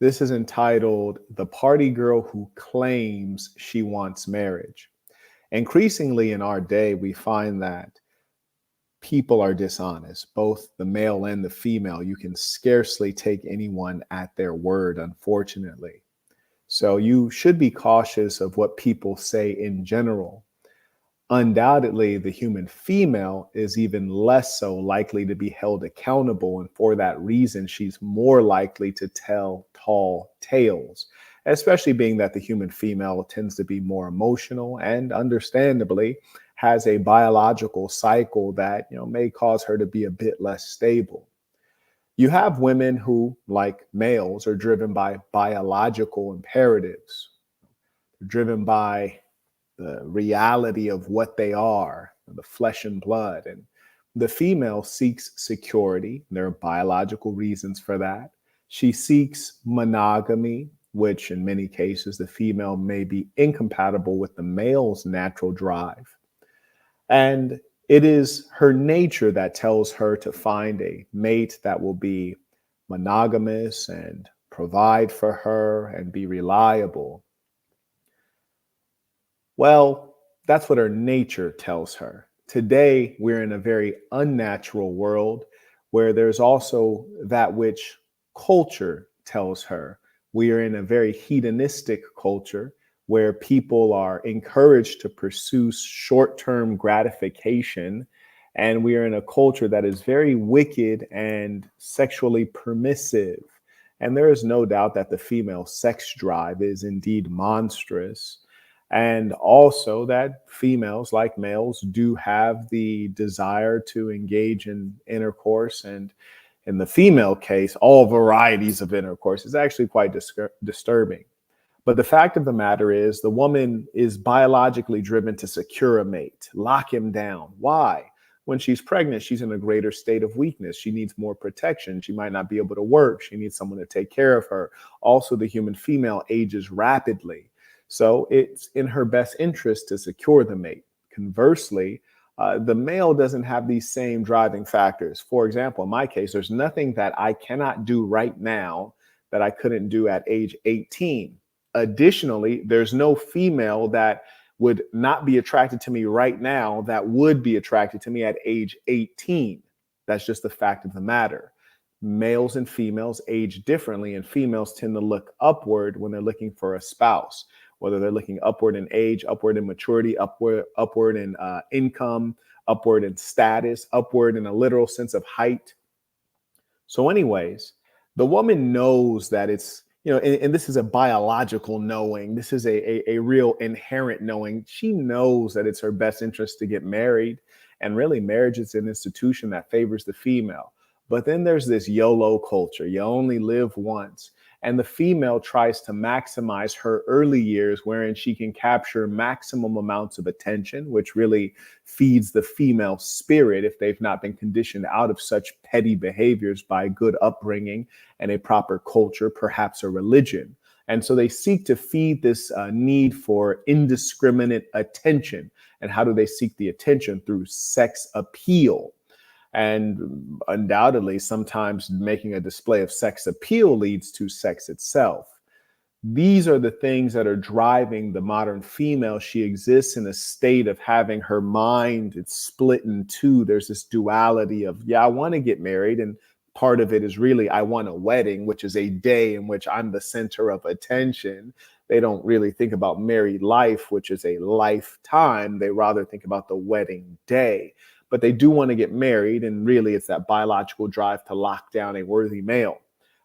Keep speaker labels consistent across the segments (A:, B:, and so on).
A: This is entitled The Party Girl Who Claims She Wants Marriage. Increasingly in our day, we find that people are dishonest, both the male and the female. You can scarcely take anyone at their word, unfortunately. So you should be cautious of what people say in general. Undoubtedly, the human female is even less so likely to be held accountable. And for that reason, she's more likely to tell tall tales, especially being that the human female tends to be more emotional and understandably has a biological cycle that, may cause her to be a bit less stable. You have women who, like males, are driven by biological imperatives, driven by the reality of what they are, the flesh and blood. And the female seeks security. There are biological reasons for that. She seeks monogamy, which in many cases the female may be incompatible with the male's natural drive. And it is her nature that tells her to find a mate that will be monogamous and provide for her and be reliable. Well, that's what her nature tells her. Today, we're in a very unnatural world where there's also that which culture tells her. We are in a very hedonistic culture where people are encouraged to pursue short-term gratification. And we are in a culture that is very wicked and sexually permissive. And there is no doubt that the female sex drive is indeed monstrous. And also that females, like males, do have the desire to engage in intercourse. And in the female case, all varieties of intercourse is actually quite disturbing. But the fact of the matter is the woman is biologically driven to secure a mate, lock him down. Why? When she's pregnant, she's in a greater state of weakness. She needs more protection. She might not be able to work. She needs someone to take care of her. Also, the human female ages rapidly. So it's in her best interest to secure the mate. Conversely, the male doesn't have these same driving factors. For example, in my case, there's nothing that I cannot do right now that I couldn't do at age 18. Additionally, there's no female that would not be attracted to me right now that would be attracted to me at age 18. That's just the fact of the matter. Males and females age differently, and females tend to look upward when they're looking for a spouse, whether they're looking upward in age, upward in maturity, upward in income, upward in status, upward in a literal sense of height. So anyways, the woman knows that it's, and this is a biological knowing. This is a real inherent knowing. She knows that it's her best interest to get married. And really, marriage is an institution that favors the female. But then there's this YOLO culture. You only live once. And the female tries to maximize her early years, wherein she can capture maximum amounts of attention, which really feeds the female spirit if they've not been conditioned out of such petty behaviors by good upbringing and a proper culture, perhaps a religion. And so they seek to feed this need for indiscriminate attention. And how do they seek the attention? Through sex appeal. And undoubtedly, sometimes making a display of sex appeal leads to sex itself. These are the things that are driving the modern female. She exists in a state of having her mind, it's split in two. There's this duality of, I want to get married. And part of it is really, I want a wedding, which is a day in which I'm the center of attention. They don't really think about married life, which is a lifetime. They rather think about the wedding day. But they do want to get married. And really, it's that biological drive to lock down a worthy male.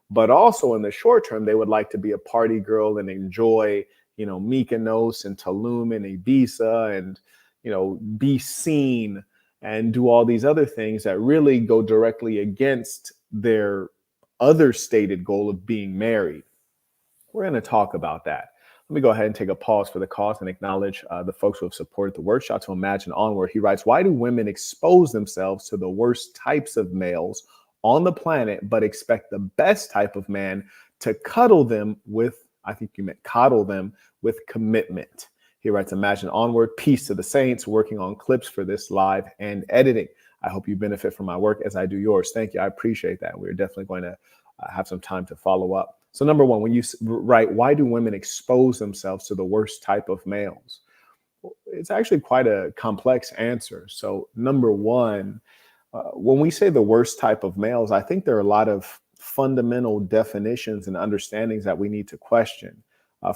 A: But also in the short term, they would like to be a party girl and enjoy, Mykonos and Tulum and Ibiza and, be seen and do all these other things that really go directly against their other stated goal of being married. We're going to talk about that. Let me go ahead and take a pause for the cause and acknowledge the folks who have supported the work. Shout out to Imagine Onward. He writes, why do women expose themselves to the worst types of males on the planet, but expect the best type of man to cuddle them with, I think you meant coddle them with commitment? He writes, Imagine Onward. Peace to the saints, working on clips for this live and editing. I hope you benefit from my work as I do yours. Thank you. I appreciate that. We're definitely going to have some time to follow up. So number one, when you write, why do women expose themselves to the worst type of males? Well, it's actually quite a complex answer. So number one, when we say the worst type of males, I think there are a lot of fundamental definitions and understandings that we need to question.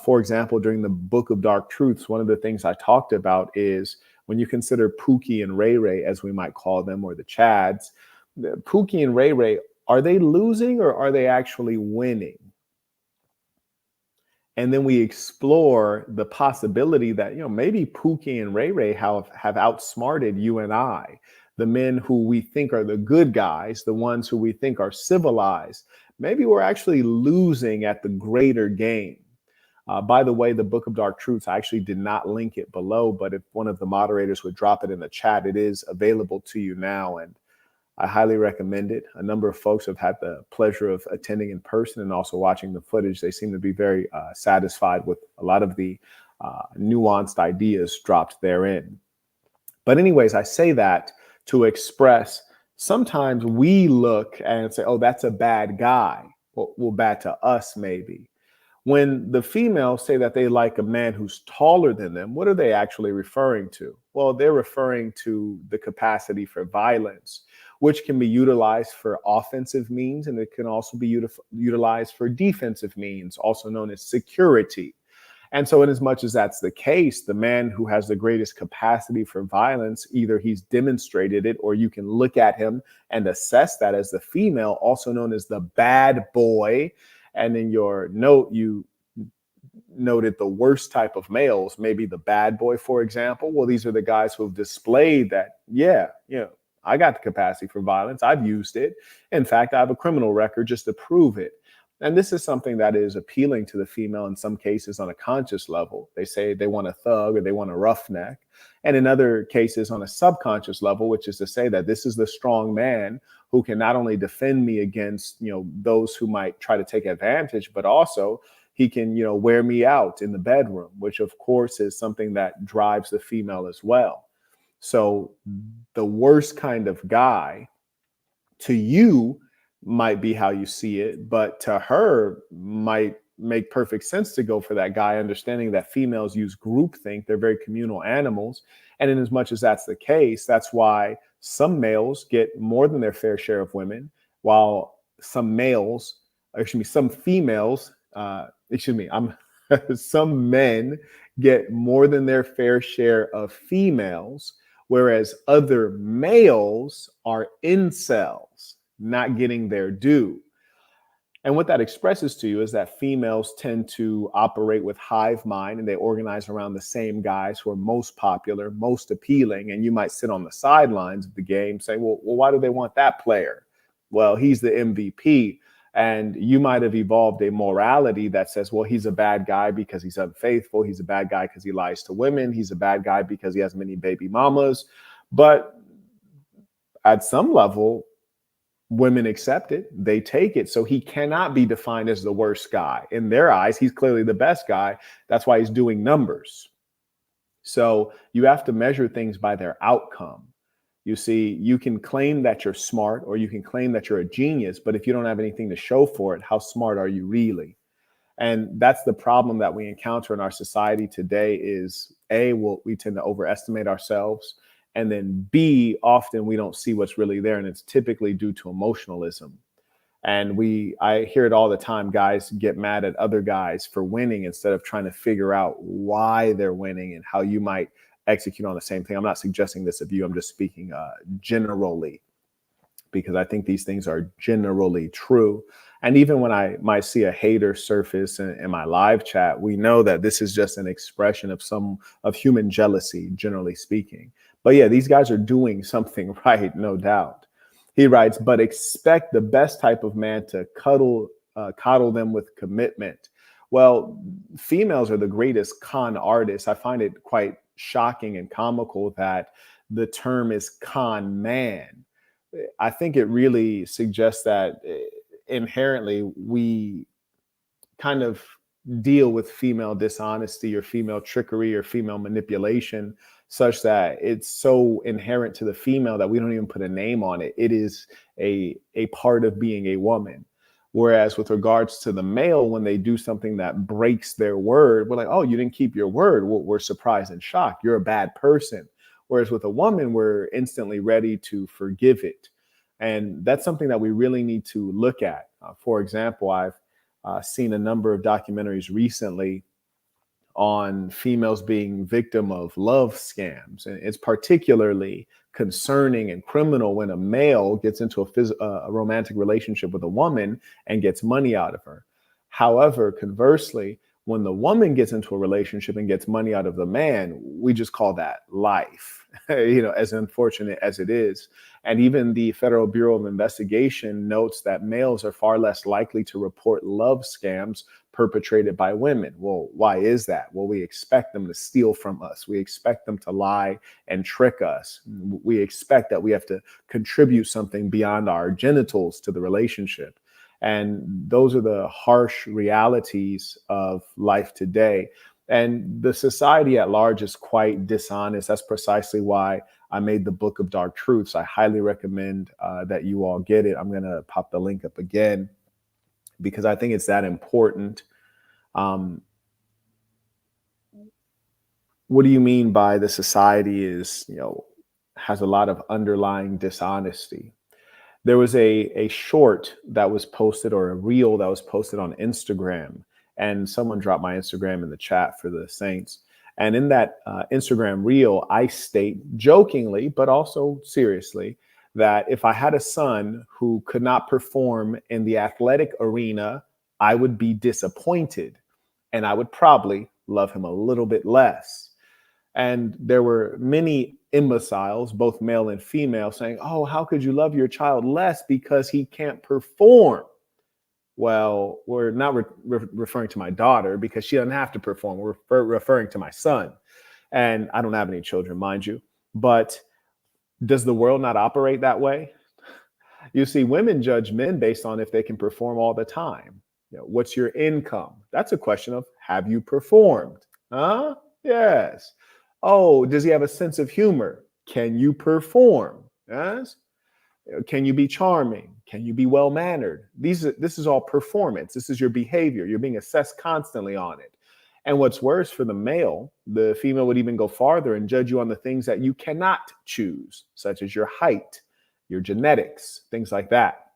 A: For example, during the Book of Dark Truths, one of the things I talked about is when you consider Pookie and Ray Ray, as we might call them, or the Chads, Pookie and Ray Ray, are they losing or are they actually winning? And then we explore the possibility that, maybe Pookie and Ray Ray have outsmarted you and I, the men who we think are the good guys, the ones who we think are civilized. Maybe we're actually losing at the greater game. By the way, the Book of Dark Truths, I actually did not link it below, but if one of the moderators would drop it in the chat, it is available to you now. And I highly recommend it. A number of folks have had the pleasure of attending in person and also watching the footage. They seem to be very satisfied with a lot of the nuanced ideas dropped therein. But anyways, I say that to express sometimes we look and say, oh, that's a bad guy. Well, bad to us, maybe. When the females say that they like a man who's taller than them, what are they actually referring to? Well, they're referring to the capacity for violence, which can be utilized for offensive means, and it can also be utilized for defensive means, also known as security. And so in as much as that's the case, the man who has the greatest capacity for violence, either he's demonstrated it or you can look at him and assess that as the female, also known as the bad boy. And in your note, you noted the worst type of males, maybe the bad boy, for example. Well, these are the guys who have displayed that, I got the capacity for violence. I've used it. In fact, I have a criminal record just to prove it. And this is something that is appealing to the female in some cases on a conscious level. They say they want a thug or they want a roughneck. And in other cases on a subconscious level, which is to say that this is the strong man who can not only defend me against, those who might try to take advantage, but also he can, wear me out in the bedroom, which of course is something that drives the female as well. So the worst kind of guy to you might be how you see it, but to her might make perfect sense to go for that guy, understanding that females use groupthink. They're very communal animals. And in as much as that's the case, that's why some males get more than their fair share of women, while some females, some men get more than their fair share of females, whereas other males are incels, not getting their due. And what that expresses to you is that females tend to operate with hive mind, and they organize around the same guys who are most popular, most appealing. And you might sit on the sidelines of the game saying, well, why do they want that player? Well, he's the MVP. And you might have evolved a morality that says, well, he's a bad guy because he's unfaithful. He's a bad guy because he lies to women. He's a bad guy because he has many baby mamas. But at some level, women accept it. They take it. So he cannot be defined as the worst guy. In their eyes, he's clearly the best guy. That's why he's doing numbers. So you have to measure things by their outcome. You see, you can claim that you're smart or you can claim that you're a genius, but if you don't have anything to show for it, how smart are you really? And that's the problem that we encounter in our society today is A, we tend to overestimate ourselves. And then B, often we don't see what's really there. And it's typically due to emotionalism. And I hear it all the time. Guys get mad at other guys for winning instead of trying to figure out why they're winning and how you might execute on the same thing. I'm not suggesting this of you. I'm just speaking generally, because I think these things are generally true. And even when I might see a hater surface in my live chat, we know that this is just an expression of human jealousy, generally speaking. But yeah, these guys are doing something right, no doubt. He writes, but expect the best type of man to coddle them with commitment. Well, females are the greatest con artists. I find it quite shocking and comical that the term is con man. I think it really suggests that inherently we kind of deal with female dishonesty or female trickery or female manipulation such that it's so inherent to the female that we don't even put a name on it. It is a part of being a woman. Whereas with regards to the male, when they do something that breaks their word, we're like, oh, you didn't keep your word. We're surprised and shocked. You're a bad person. Whereas with a woman, we're instantly ready to forgive it. And that's something that we really need to look at. For example, I've seen a number of documentaries recently on females being victim of love scams. And it's particularly concerning and criminal when a male gets into a romantic relationship with a woman and gets money out of her. However, conversely, when the woman gets into a relationship and gets money out of the man, we just call that life, as unfortunate as it is. And even the Federal Bureau of Investigation notes that males are far less likely to report love scams perpetrated by women. Well, why is that? Well, we expect them to steal from us. We expect them to lie and trick us. We expect that we have to contribute something beyond our genitals to the relationship. And those are the harsh realities of life today. And the society at large is quite dishonest. That's precisely why I made the Book of Dark Truths. I highly recommend that you all get it. I'm going to pop the link up again because I think it's that important. What do you mean by the society has a lot of underlying dishonesty? There was a short that was posted, or a reel that was posted on Instagram, and someone dropped my Instagram in the chat for the Saints. And in that Instagram reel, I state jokingly, but also seriously, that if I had a son who could not perform in the athletic arena, I would be disappointed, and I would probably love him a little bit less. And there were many imbeciles, both male and female, saying, oh, how could you love your child less because he can't perform? Well, we're not referring to my daughter because she doesn't have to perform. We're referring to my son. And I don't have any children, mind you. But does the world not operate that way? You see, women judge men based on if they can perform all the time. What's your income? That's a question of, have you performed? Huh? Yes. Oh, does he have a sense of humor? Can you perform? Yes. Can you be charming? Can you be well-mannered? This is all performance. This is your behavior. You're being assessed constantly on it. And what's worse for the male, the female would even go farther and judge you on the things that you cannot choose, such as your height, your genetics, things like that.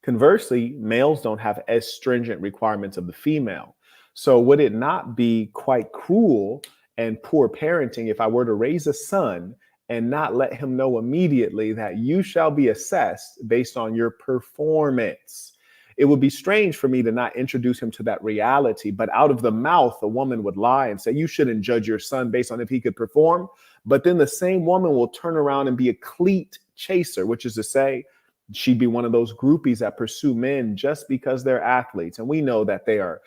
A: Conversely, males don't have as stringent requirements of the female. So would it not be quite cruel and poor parenting if I were to raise a son and not let him know immediately that you shall be assessed based on your performance? It would be strange for me to not introduce him to that reality, but out of the mouth, a woman would lie and say, you shouldn't judge your son based on if he could perform. But then the same woman will turn around and be a cleat chaser, which is to say, she'd be one of those groupies that pursue men just because they're athletes. And we know that they are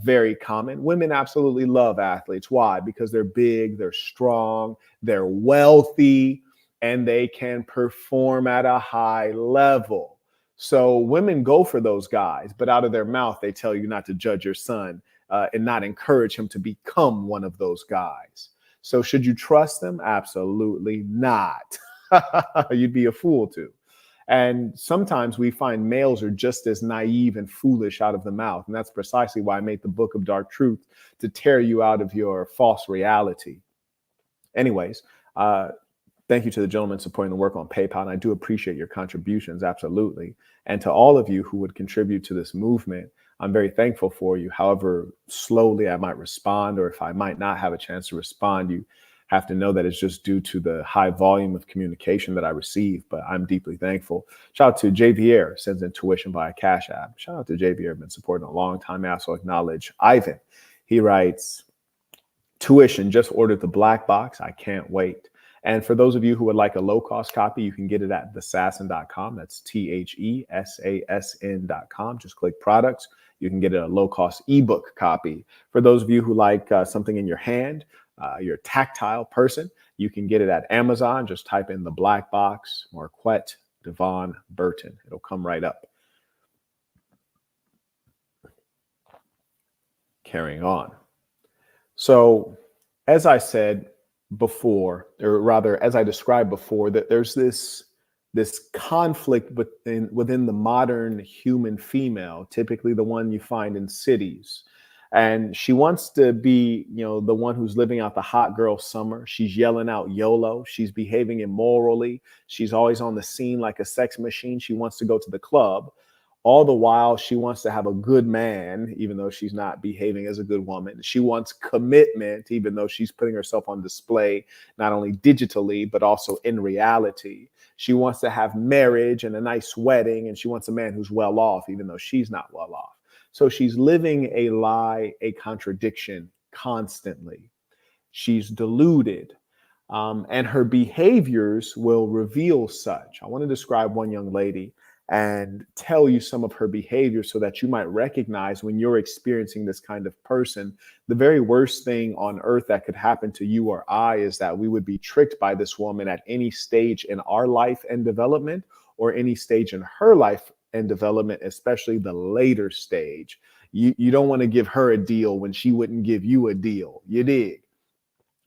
A: very common. Women absolutely love athletes. Why? Because they're big, they're strong, they're wealthy, and they can perform at a high level. So women go for those guys, but out of their mouth, they tell you not to judge your son and not encourage him to become one of those guys. So should you trust them? Absolutely not. You'd be a fool to. And sometimes we find males are just as naive and foolish out of the mouth. And that's precisely why I made the Book of Dark Truth, to tear you out of your false reality. Anyways, thank you to the gentleman supporting the work on PayPal. And I do appreciate your contributions, absolutely. And to all of you who would contribute to this movement, I'm very thankful for you. However slowly I might respond, or if I might not have a chance to respond, you have to know that it's just due to the high volume of communication that I receive, but I'm deeply thankful. Shout out to Javier, sends in tuition via Cash App. Shout out to Javier, been supporting a long time. I also acknowledge Ivan. He writes, tuition, just ordered the black box. I can't wait. And for those of you who would like a low-cost copy, you can get it at thesassin.com. That's THESASN.com. Just click products. You can get a low-cost ebook copy. For those of you who like something in your hand, you're a tactile person, you can get it at Amazon. Just type in the black box, Marquette Devon Burton. It'll come right up. Carrying on. So, as I said before, or rather, as I described before, that there's this this conflict within the modern human female, typically the one you find in cities. And she wants to be, the one who's living out the hot girl summer. She's yelling out YOLO. She's behaving immorally. She's always on the scene like a sex machine. She wants to go to the club. All the while, she wants to have a good man, even though she's not behaving as a good woman. She wants commitment, even though she's putting herself on display, not only digitally, but also in reality. She wants to have marriage and a nice wedding, and she wants a man who's well off, even though she's not well off. So she's living a lie, a contradiction constantly. She's deluded, and her behaviors will reveal such. I want to describe one young lady and tell you some of her behavior so that you might recognize when you're experiencing this kind of person. The very worst thing on earth that could happen to you or I is that we would be tricked by this woman at any stage in our life and development, or any stage in her life and development, especially the later stage. You don't want to give her a deal when she wouldn't give you a deal. You dig?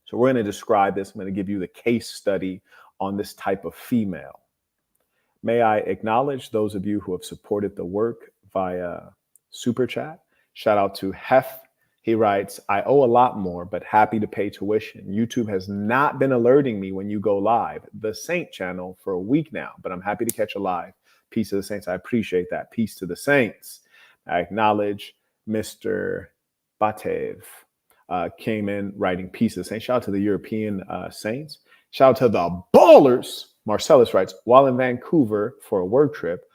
A: So we're going to describe this. I'm going to give you the case study on this type of female. May I acknowledge those of you who have supported the work via Super Chat. Shout out to Hef. He writes, I owe a lot more, but happy to pay tuition. YouTube has not been alerting me when you go live, the Saint channel, for a week now, but I'm happy to catch a live. Peace to the Saints. I appreciate that. Peace to the Saints. I acknowledge Mr. Batev came in writing peace to the Saints. Shout out to the European Saints. Shout out to the ballers. Marcellus writes, while in Vancouver for a work trip,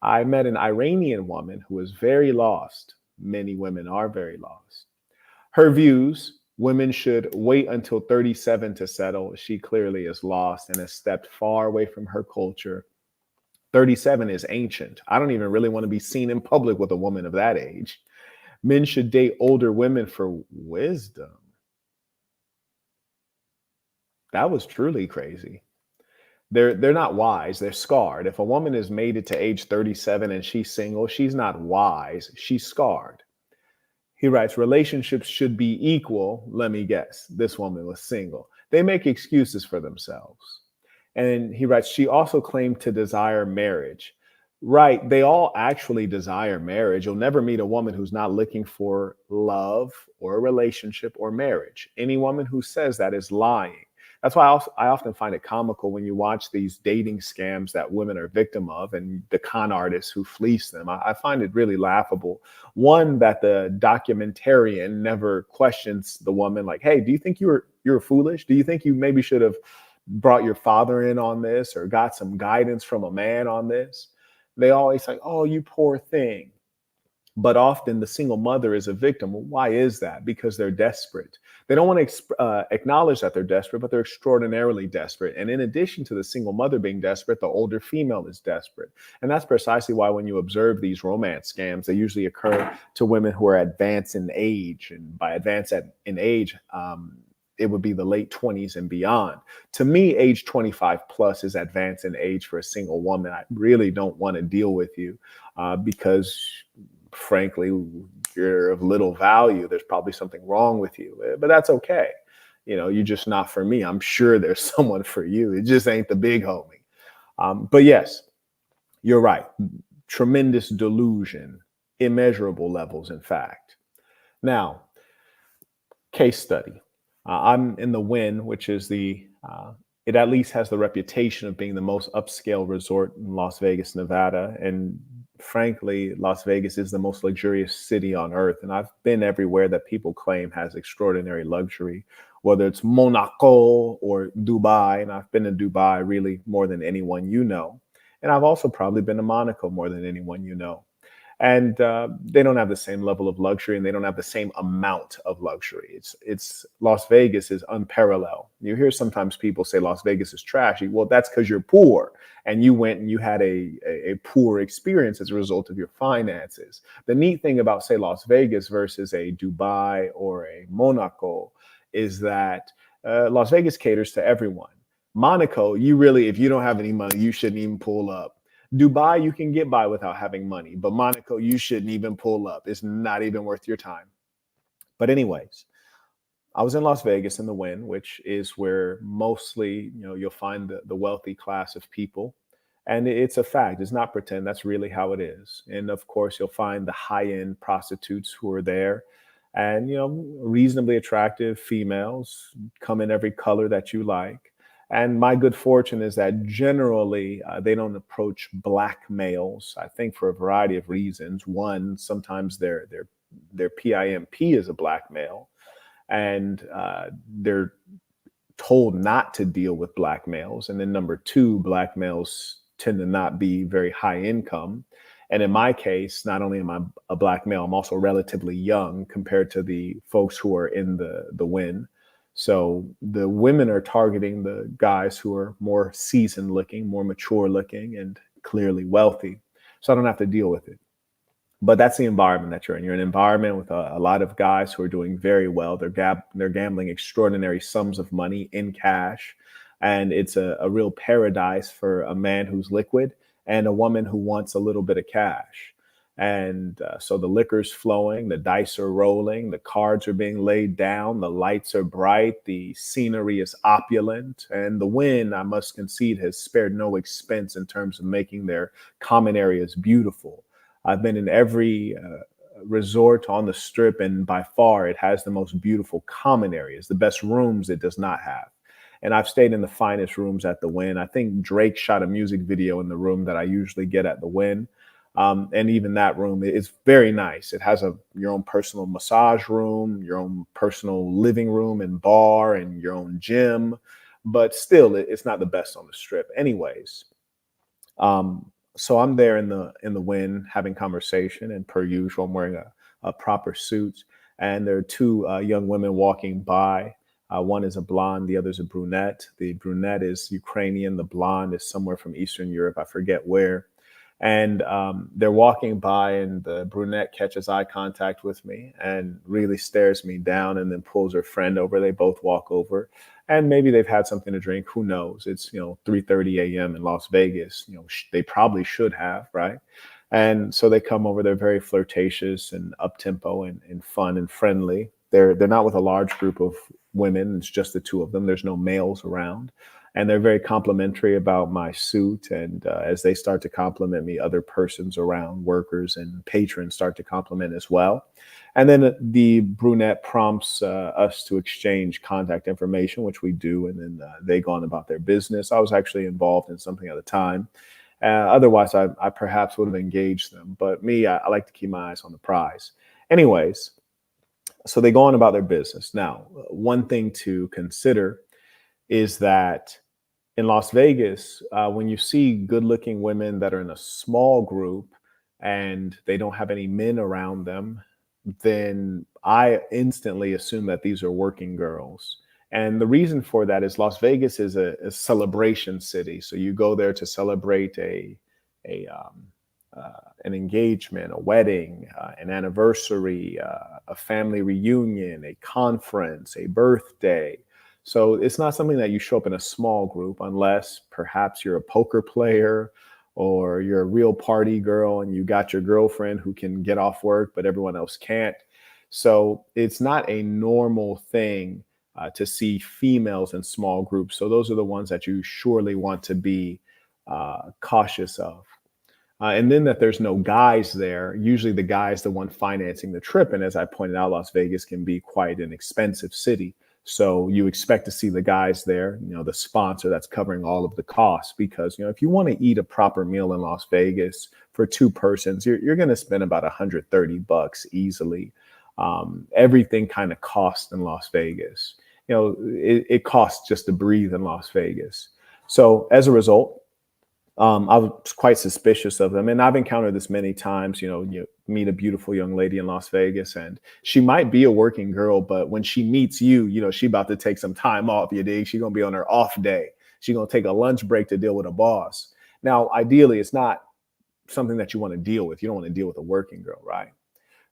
A: I met an Iranian woman who was very lost. Many women are very lost. Her views, women should wait until 37 to settle. She clearly is lost and has stepped far away from her culture. 37 is ancient. I don't even really want to be seen in public with a woman of that age. Men should date older women for wisdom. That was truly crazy. They're not wise. They're scarred. If a woman has made it to age 37 and she's single, she's not wise. She's scarred. He writes, relationships should be equal. Let me guess. This woman was single. They make excuses for themselves. And he writes, she also claimed to desire marriage. Right. They all actually desire marriage. You'll never meet a woman who's not looking for love or a relationship or marriage. Any woman who says that is lying. That's why I often find it comical when you watch these dating scams that women are victim of and the con artists who fleece them. I find it really laughable. One, that the documentarian never questions the woman like, hey, do you think you're foolish? Do you think you maybe should have brought your father in on this or got some guidance from a man on this? They always say, oh, you poor thing. But often the single mother is a victim. Well, why is that? Because they're desperate. They don't want to acknowledge that they're desperate, but they're extraordinarily desperate. And in addition to the single mother being desperate, the older female is desperate. And that's precisely why when you observe these romance scams, they usually occur to women who are advanced in age. And by advanced in age, it would be the late 20s and beyond. To me, age 25 plus is advanced in age for a single woman. I really don't want to deal with you because frankly, you're of little value. There's probably something wrong with you, but that's okay. You're just not for me. I'm sure there's someone for you. It just ain't the big homie. But yes, you're right. Tremendous delusion, immeasurable levels, in fact. Now, case study. I'm in the Wynn, which is it at least has the reputation of being the most upscale resort in Las Vegas, Nevada. And frankly, Las Vegas is the most luxurious city on earth. And I've been everywhere that people claim has extraordinary luxury, whether it's Monaco or Dubai. And I've been to Dubai really more than anyone you know. And I've also probably been to Monaco more than anyone you know. And they don't have the same level of luxury, and they don't have the same amount of luxury. It's Las Vegas is unparalleled. You hear sometimes people say Las Vegas is trashy. Well, that's because you're poor and you went and you had a poor experience as a result of your finances. The neat thing about, say, Las Vegas versus a Dubai or a Monaco is that Las Vegas caters to everyone. Monaco, if you don't have any money, you shouldn't even pull up. Dubai, you can get by without having money, but Monaco, you shouldn't even pull up. It's not even worth your time. But anyways, I was in Las Vegas in the Wynn, which is where mostly, you'll find the wealthy class of people. And it's a fact. It's not pretend. That's really how it is. And of course, you'll find the high end prostitutes who are there, and reasonably attractive females come in every color that you like. And my good fortune is that generally they don't approach black males. I think for a variety of reasons. One, sometimes their PIMP is a black male, and they're told not to deal with black males. And then number two, black males tend to not be very high income. And in my case, not only am I a black male, I'm also relatively young compared to the folks who are in the win. So the women are targeting the guys who are more seasoned looking, more mature looking, and clearly wealthy. So I don't have to deal with it. But that's the environment that you're in. You're in an environment with a lot of guys who are doing very well. They're gambling extraordinary sums of money in cash, and it's a real paradise for a man who's liquid and a woman who wants a little bit of cash. And so the liquor's flowing, the dice are rolling, the cards are being laid down, the lights are bright, the scenery is opulent, and the win, I must concede, has spared no expense in terms of making their common areas beautiful. I've been in every resort on the strip, and by far it has the most beautiful common areas, the best rooms it does not have. And I've stayed in the finest rooms at the Wynn. I think Drake shot a music video in the room that I usually get at the Wynn. And even that room is very nice. It has your own personal massage room, your own personal living room and bar, and your own gym. But still, it's not the best on the strip. Anyways, so I'm there in the Wynn having conversation, and per usual, I'm wearing a proper suit. And there are two young women walking by. One is a blonde, the other is a brunette. The brunette is Ukrainian, the blonde is somewhere from Eastern Europe, I forget where. And they're walking by, and the brunette catches eye contact with me and really stares me down, and then pulls her friend over. They both walk over, and maybe they've had something to drink. Who knows? It's 3:30 a.m. in Las Vegas. They probably should have, right? And so they come over. They're very flirtatious and up tempo and fun and friendly. They're not with a large group of women. It's just the two of them. There's no males around. And they're very complimentary about my suit. And as they start to compliment me, other persons around, workers and patrons, start to compliment as well. And then the brunette prompts us to exchange contact information, which we do. And then they go on about their business. I was actually involved in something at the time. Otherwise, I perhaps would have engaged them. But me, I like to keep my eyes on the prize. Anyways, so they go on about their business. Now, one thing to consider is that in Las Vegas, when you see good looking women that are in a small group and they don't have any men around them, then I instantly assume that these are working girls. And the reason for that is Las Vegas is a celebration city. So you go there to celebrate an engagement, a wedding, an anniversary, a family reunion, a conference, a birthday. So it's not something that you show up in a small group unless perhaps you're a poker player or you're a real party girl and you got your girlfriend who can get off work, but everyone else can't. So it's not a normal thing to see females in small groups. So those are the ones that you surely want to be cautious of. And then that there's no guys there. Usually the guy's the one financing the trip. And as I pointed out, Las Vegas can be quite an expensive city. So you expect to see the guys there, the sponsor that's covering all of the costs. Because, if you want to eat a proper meal in Las Vegas for two persons, you're going to spend about $130 easily. Everything kind of costs in Las Vegas. It costs just to breathe in Las Vegas. So as a result, I was quite suspicious of them. And I've encountered this many times. You meet a beautiful young lady in Las Vegas and she might be a working girl, but when she meets you, she about to take some time off, you dig? She's going to be on her off day. She's going to take a lunch break to deal with a boss. Now, ideally, it's not something that you want to deal with. You don't want to deal with a working girl, right?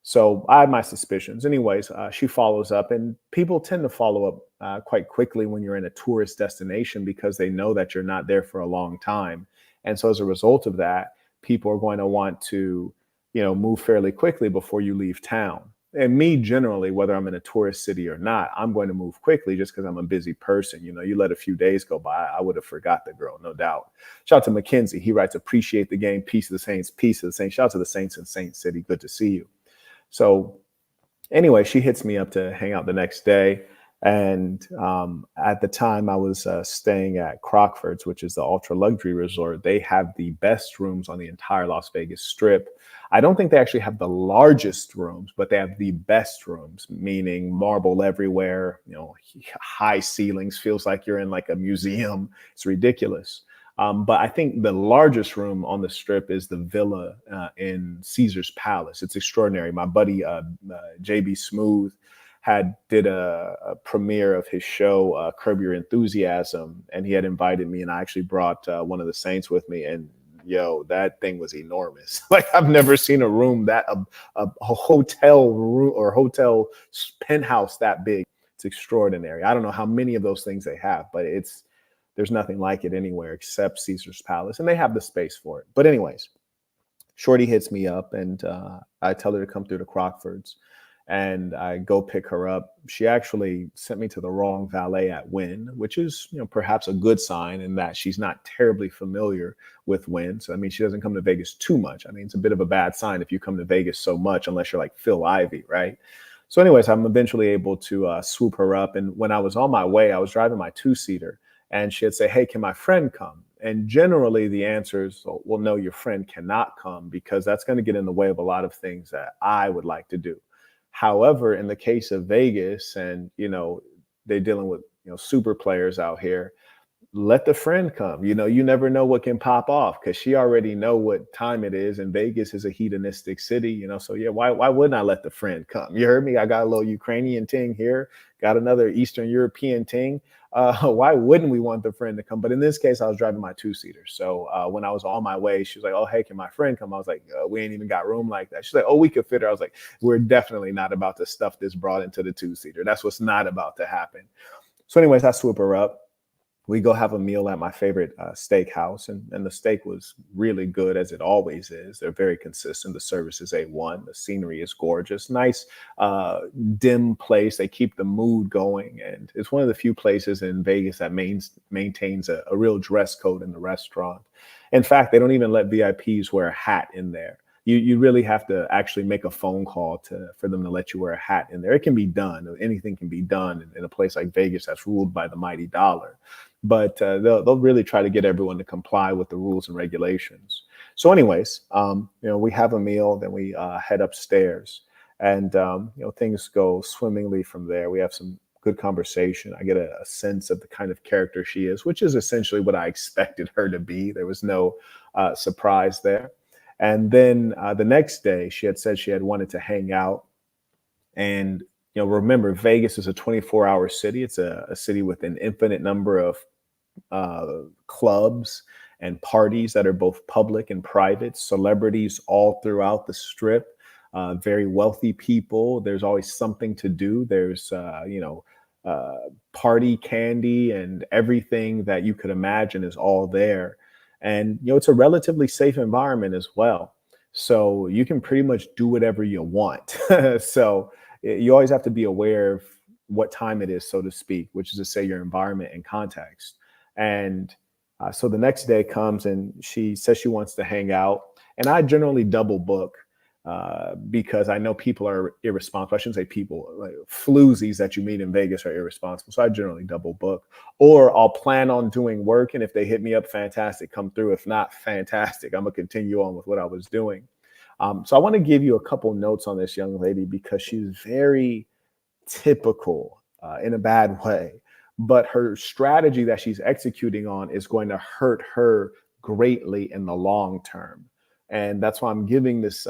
A: So I had my suspicions. Anyways, she follows up, and people tend to follow up quite quickly when you're in a tourist destination because they know that you're not there for a long time. And so as a result of that, people are going to want to, move fairly quickly before you leave town. And me generally, whether I'm in a tourist city or not, I'm going to move quickly just because I'm a busy person. You know, you let a few days go by, I would have forgot the girl, no doubt. Shout out to Mackenzie. He writes, appreciate the game. Peace of the Saints. Peace of the Saints. Shout out to the Saints in Saint City. Good to see you. So anyway, she hits me up to hang out the next day. And at the time, I was staying at Crockford's, which is the ultra luxury resort. They have the best rooms on the entire Las Vegas Strip. I don't think they actually have the largest rooms, but they have the best rooms, meaning marble everywhere, you know, high ceilings, feels like you're in like a museum. It's ridiculous. But I think the largest room on the Strip is the villa in Caesar's Palace. It's extraordinary. My buddy JB Smooth did a premiere of his show, Curb Your Enthusiasm, and he had invited me, and I actually brought one of the Saints with me, and yo, that thing was enormous. Like, I've never seen a room a hotel room or hotel penthouse that big. It's extraordinary. I don't know how many of those things they have, but there's nothing like it anywhere except Caesar's Palace, and they have the space for it. But anyways, Shorty hits me up, and I tell her to come through to Crockford's, and I go pick her up. She actually sent me to the wrong valet at Wynn, which is, you know, perhaps a good sign in that she's not terribly familiar with Wynn. So, I mean, she doesn't come to Vegas too much. I mean, it's a bit of a bad sign if you come to Vegas so much, unless you're like Phil Ivey, right? So anyways, I'm eventually able to swoop her up. And when I was on my way, I was driving my two-seater, and she'd say, hey, can my friend come? And generally the answer is, well, no, your friend cannot come, because that's going to get in the way of a lot of things that I would like to do. However, in the case of Vegas, and, you know, they're dealing with, you know, super players out here, let the friend come. You know, you never know what can pop off, because she already know what time it is, and Vegas is a hedonistic city, you know. So yeah, why wouldn't I let the friend come? You heard me. I got a little Ukrainian ting here, got another Eastern European ting. Why wouldn't we want the friend to come? But in this case, I was driving my two-seater. So when I was on my way, she was like, oh, hey, can my friend come? I was like, we ain't even got room like that. She's like, oh, we could fit her. I was like, we're definitely not about to stuff this broad into the two-seater. That's what's not about to happen. So anyways, I swoop her up. We go have a meal at my favorite steakhouse, and the steak was really good, as it always is. They're very consistent. The service is A1. The scenery is gorgeous. Nice, dim place. They keep the mood going, and it's one of the few places in Vegas that maintains a real dress code in the restaurant. In fact, they don't even let VIPs wear a hat in there. You really have to actually make a phone call for them to let you wear a hat in there. It can be done. Anything can be done in a place like Vegas that's ruled by the mighty dollar. But they'll really try to get everyone to comply with the rules and regulations. So anyways, you know, we have a meal, then we head upstairs, and you know, things go swimmingly from there. We have some good conversation. I get a sense of the kind of character she is, which is essentially what I expected her to be. There was no surprise there. And then the next day, she had said she had wanted to hang out. And, you know, remember, Vegas is a 24-hour city. It's a city with an infinite number of clubs and parties that are both public and private, celebrities all throughout the Strip, very wealthy people. There's always something to do. There's, you know, party candy, and everything that you could imagine is all there. And, you know, it's a relatively safe environment as well. So you can pretty much do whatever you want. So you always have to be aware of what time it is, so to speak, which is to say your environment and context. And so the next day comes, and she says she wants to hang out. And I generally double book because I know people are irresponsible. I shouldn't say people, like floozies that you meet in Vegas are irresponsible. So I generally double book, or I'll plan on doing work. And if they hit me up, fantastic, come through. If not, fantastic, I'm gonna continue on with what I was doing. So I want to give you a couple notes on this young lady, because she's very typical in a bad way. But her strategy that she's executing on is going to hurt her greatly in the long term. And that's why I'm giving this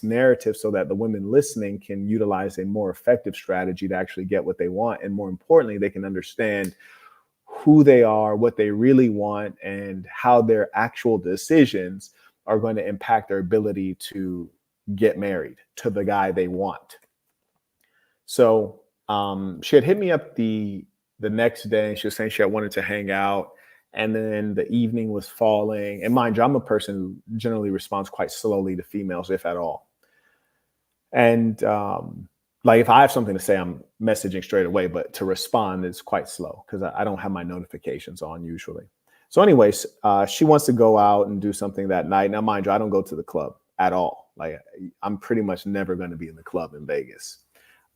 A: narrative, so that the women listening can utilize a more effective strategy to actually get what they want. And more importantly, they can understand who they are, what they really want, and how their actual decisions are going to impact their ability to get married to the guy they want. So she had hit me up the next day, and she was saying she had wanted to hang out. And then the evening was falling. And mind you, I'm a person who generally responds quite slowly to females, if at all. And like if I have something to say, I'm messaging straight away, but to respond is quite slow because I don't have my notifications on usually. So, anyways, she wants to go out and do something that night. Now, mind you, I don't go to the club at all. Like, I'm pretty much never going to be in the club in Vegas.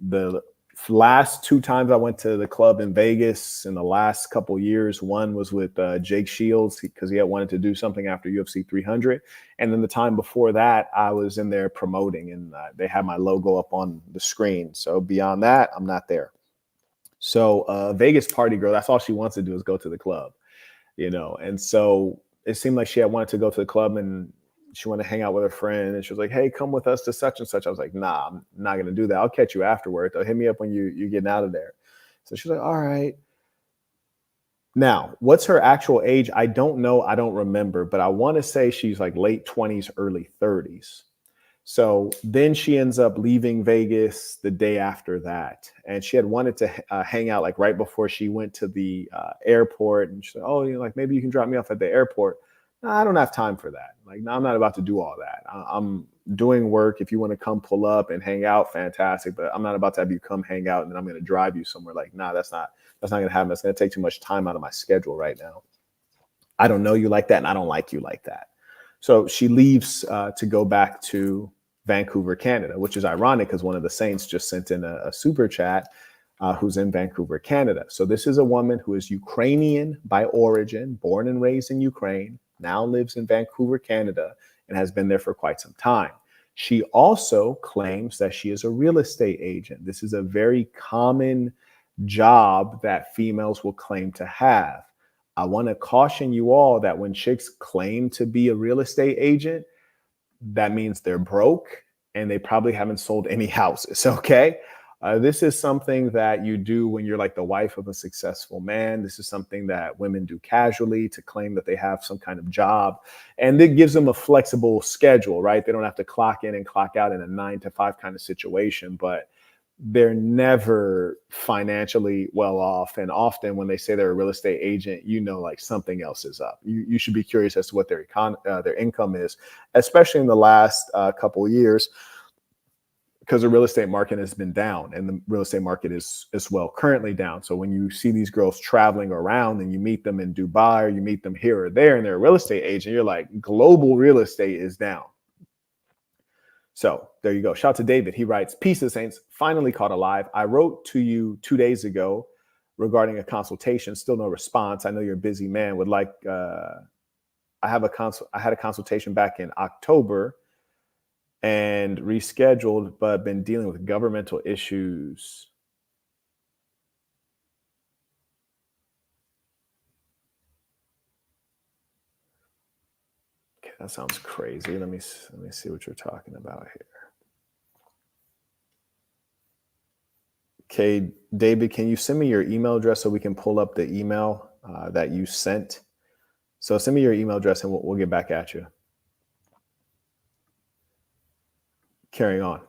A: The last two times I went to the club in Vegas in the last couple years, one was with Jake Shields because he had wanted to do something after UFC 300. And then the time before that, I was in there promoting and they had my logo up on the screen. So beyond that, I'm not there. So Vegas party girl, that's all she wants to do is go to the club, you know? And so it seemed like she had wanted to go to the club and she wanted to hang out with her friend. And she was like, hey, come with us to such and such. I was like, nah, I'm not going to do that. I'll catch you afterward. Though. Hit me up when you're getting out of there. So she's like, all right. Now, what's her actual age? I don't know. I don't remember, but I want to say she's like late 20s, early 30s. So then she ends up leaving Vegas the day after that. And she had wanted to hang out like right before she went to the airport. And she said, oh, you know, like maybe you can drop me off at the airport. No, I don't have time for that. Like, no, I'm not about to do all that. I'm doing work. If you want to come pull up and hang out, fantastic. But I'm not about to have you come hang out and then I'm going to drive you somewhere. Like, nah, that's not going to happen. That's going to take too much time out of my schedule right now. I don't know you like that, and I don't like you like that. So she leaves to go back to Vancouver, Canada, which is ironic because one of the Saints just sent in a super chat who's in Vancouver, Canada. So this is a woman who is Ukrainian by origin, born and raised in Ukraine, now lives in Vancouver, Canada, and has been there for quite some time. She also claims that she is a real estate agent. This is a very common job that females will claim to have. I want to caution you all that when chicks claim to be a real estate agent, that means they're broke and they probably haven't sold any houses. Okay. This is something that you do when you're like the wife of a successful man. This is something that women do casually to claim that they have some kind of job. And it gives them a flexible schedule, right? They don't have to clock in and clock out in a 9 to 5 kind of situation, but they're never financially well off. And often when they say they're a real estate agent, you know, like something else is up. You should be curious as to what their income is, especially in the last couple of years, because the real estate market has been down and the real estate market is as well currently down. So when you see these girls traveling around and you meet them in Dubai or you meet them here or there and they're a real estate agent, you're like, global real estate is down. So there you go. Shout out to David. He writes, Peace of Saints, finally caught alive. I wrote to you 2 days ago regarding a consultation. Still no response. I know you're a busy man. Would like, I had a consultation back in October and rescheduled, but been dealing with governmental issues. Okay, that sounds crazy. Let me see what you're talking about here. Okay, David, can you send me your email address so we can pull up the email that you sent? So send me your email address and we'll get back at you. Carrying on.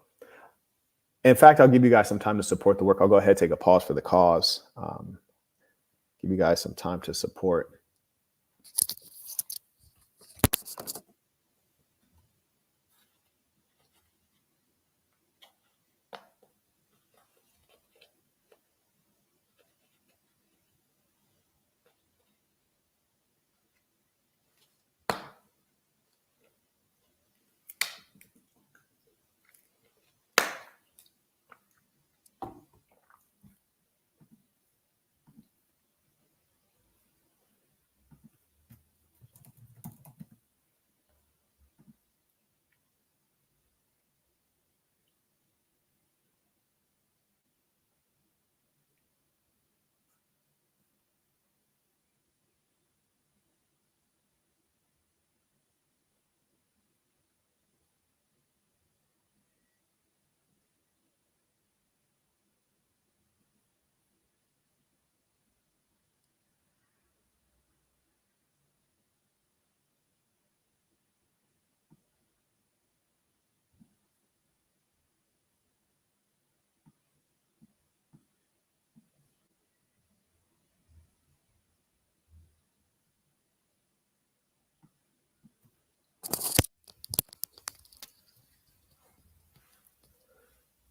A: In fact, I'll give you guys some time to support the work. I'll go ahead and take a pause for the cause. Give you guys some time to support.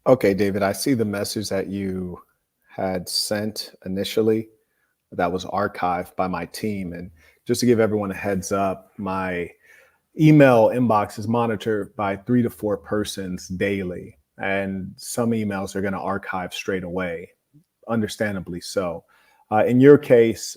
A: Okay, David, I see the message that you had sent initially that was archived by my team. And just to give everyone a heads up, my email inbox is monitored by 3 to 4 persons daily. And some emails are going to archive straight away, understandably so. In your case,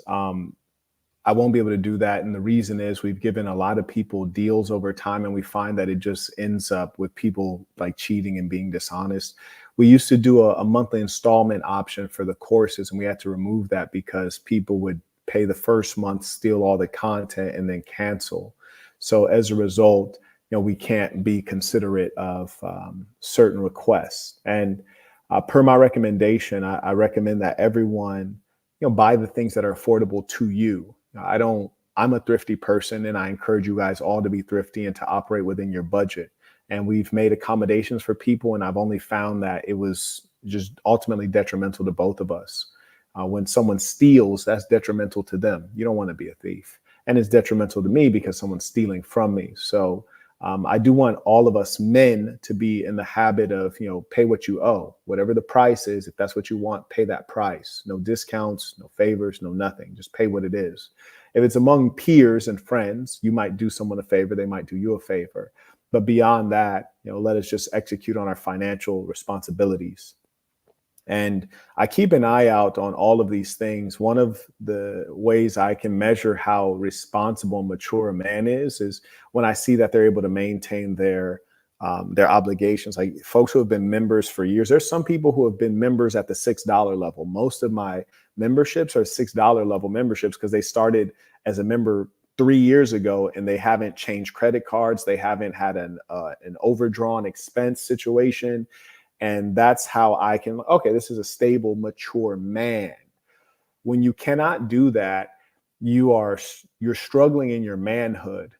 A: I won't be able to do that. And the reason is we've given a lot of people deals over time, and we find that it just ends up with people like cheating and being dishonest. We used to do a monthly installment option for the courses, and we had to remove that because people would pay the first month, steal all the content, and then cancel. So as a result, we can't be considerate of certain requests. And per my recommendation, I recommend that everyone, buy the things that are affordable to you. I don't, I'm a thrifty person, and I encourage you guys all to be thrifty and to operate within your budget. And we've made accommodations for people, and I've only found that it was just ultimately detrimental to both of us. When someone steals, that's detrimental to them. You don't want to be a thief. And it's detrimental to me because someone's stealing from me. So I do want all of us men to be in the habit of, pay what you owe, whatever the price is. If that's what you want, pay that price. No discounts, no favors, no nothing. Just pay what it is. If it's among peers and friends, you might do someone a favor. They might do you a favor. But beyond that, let us just execute on our financial responsibilities. And I keep an eye out on all of these things. One of the ways I can measure how responsible and mature a man is when I see that they're able to maintain their obligations. Like folks who have been members for years. There's some people who have been members at the $6 level. Most of my memberships are $6 level memberships because they started as a member 3 years ago, and they haven't changed credit cards. They haven't had an overdrawn expense situation. And that's how I can, okay, this is a stable, mature man. When you cannot do that, you're struggling in your manhood.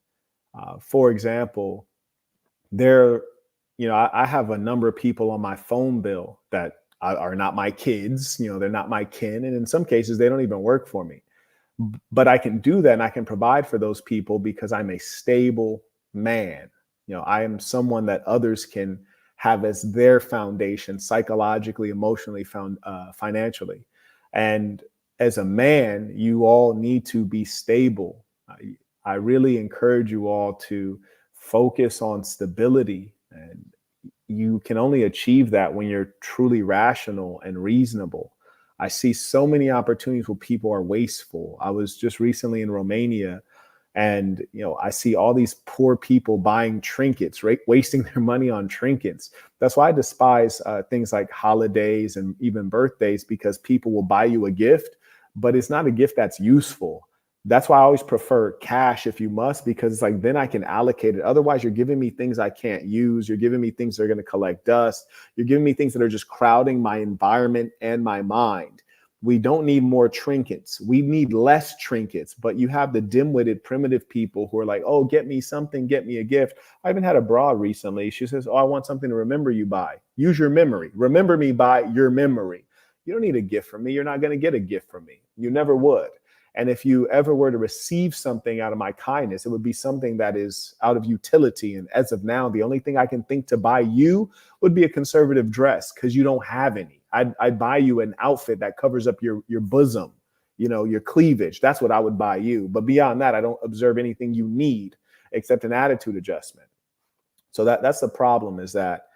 A: For example, I have a number of people on my phone bill that are not my kids. They're not my kin. And in some cases, they don't even work for me. But I can do that, and I can provide for those people because I'm a stable man. I am someone that others can have as their foundation psychologically, emotionally, financially. And as a man, you all need to be stable. I really encourage you all to focus on stability. And you can only achieve that when you're truly rational and reasonable. I see so many opportunities where people are wasteful. I was just recently in Romania, and I see all these poor people buying trinkets, right? Wasting their money on trinkets. That's why I despise things like holidays and even birthdays, because people will buy you a gift, but it's not a gift that's useful. That's why I always prefer cash if you must, because it's like then I can allocate it. Otherwise, you're giving me things I can't use. You're giving me things that are going to collect dust. You're giving me things that are just crowding my environment and my mind. We don't need more trinkets. We need less trinkets. But you have the dim-witted, primitive people who are like, oh, get me something, get me a gift. I even had a broad recently. She says, oh, I want something to remember you by. Use your memory. Remember me by your memory. You don't need a gift from me. You're not going to get a gift from me. You never would. And if you ever were to receive something out of my kindness, it would be something that is out of utility. And as of now, the only thing I can think to buy you would be a conservative dress, because you don't have any. I'd buy you an outfit that covers up your bosom, your cleavage. That's what I would buy you. But beyond that, I don't observe anything you need except an attitude adjustment. So that's the problem, is that,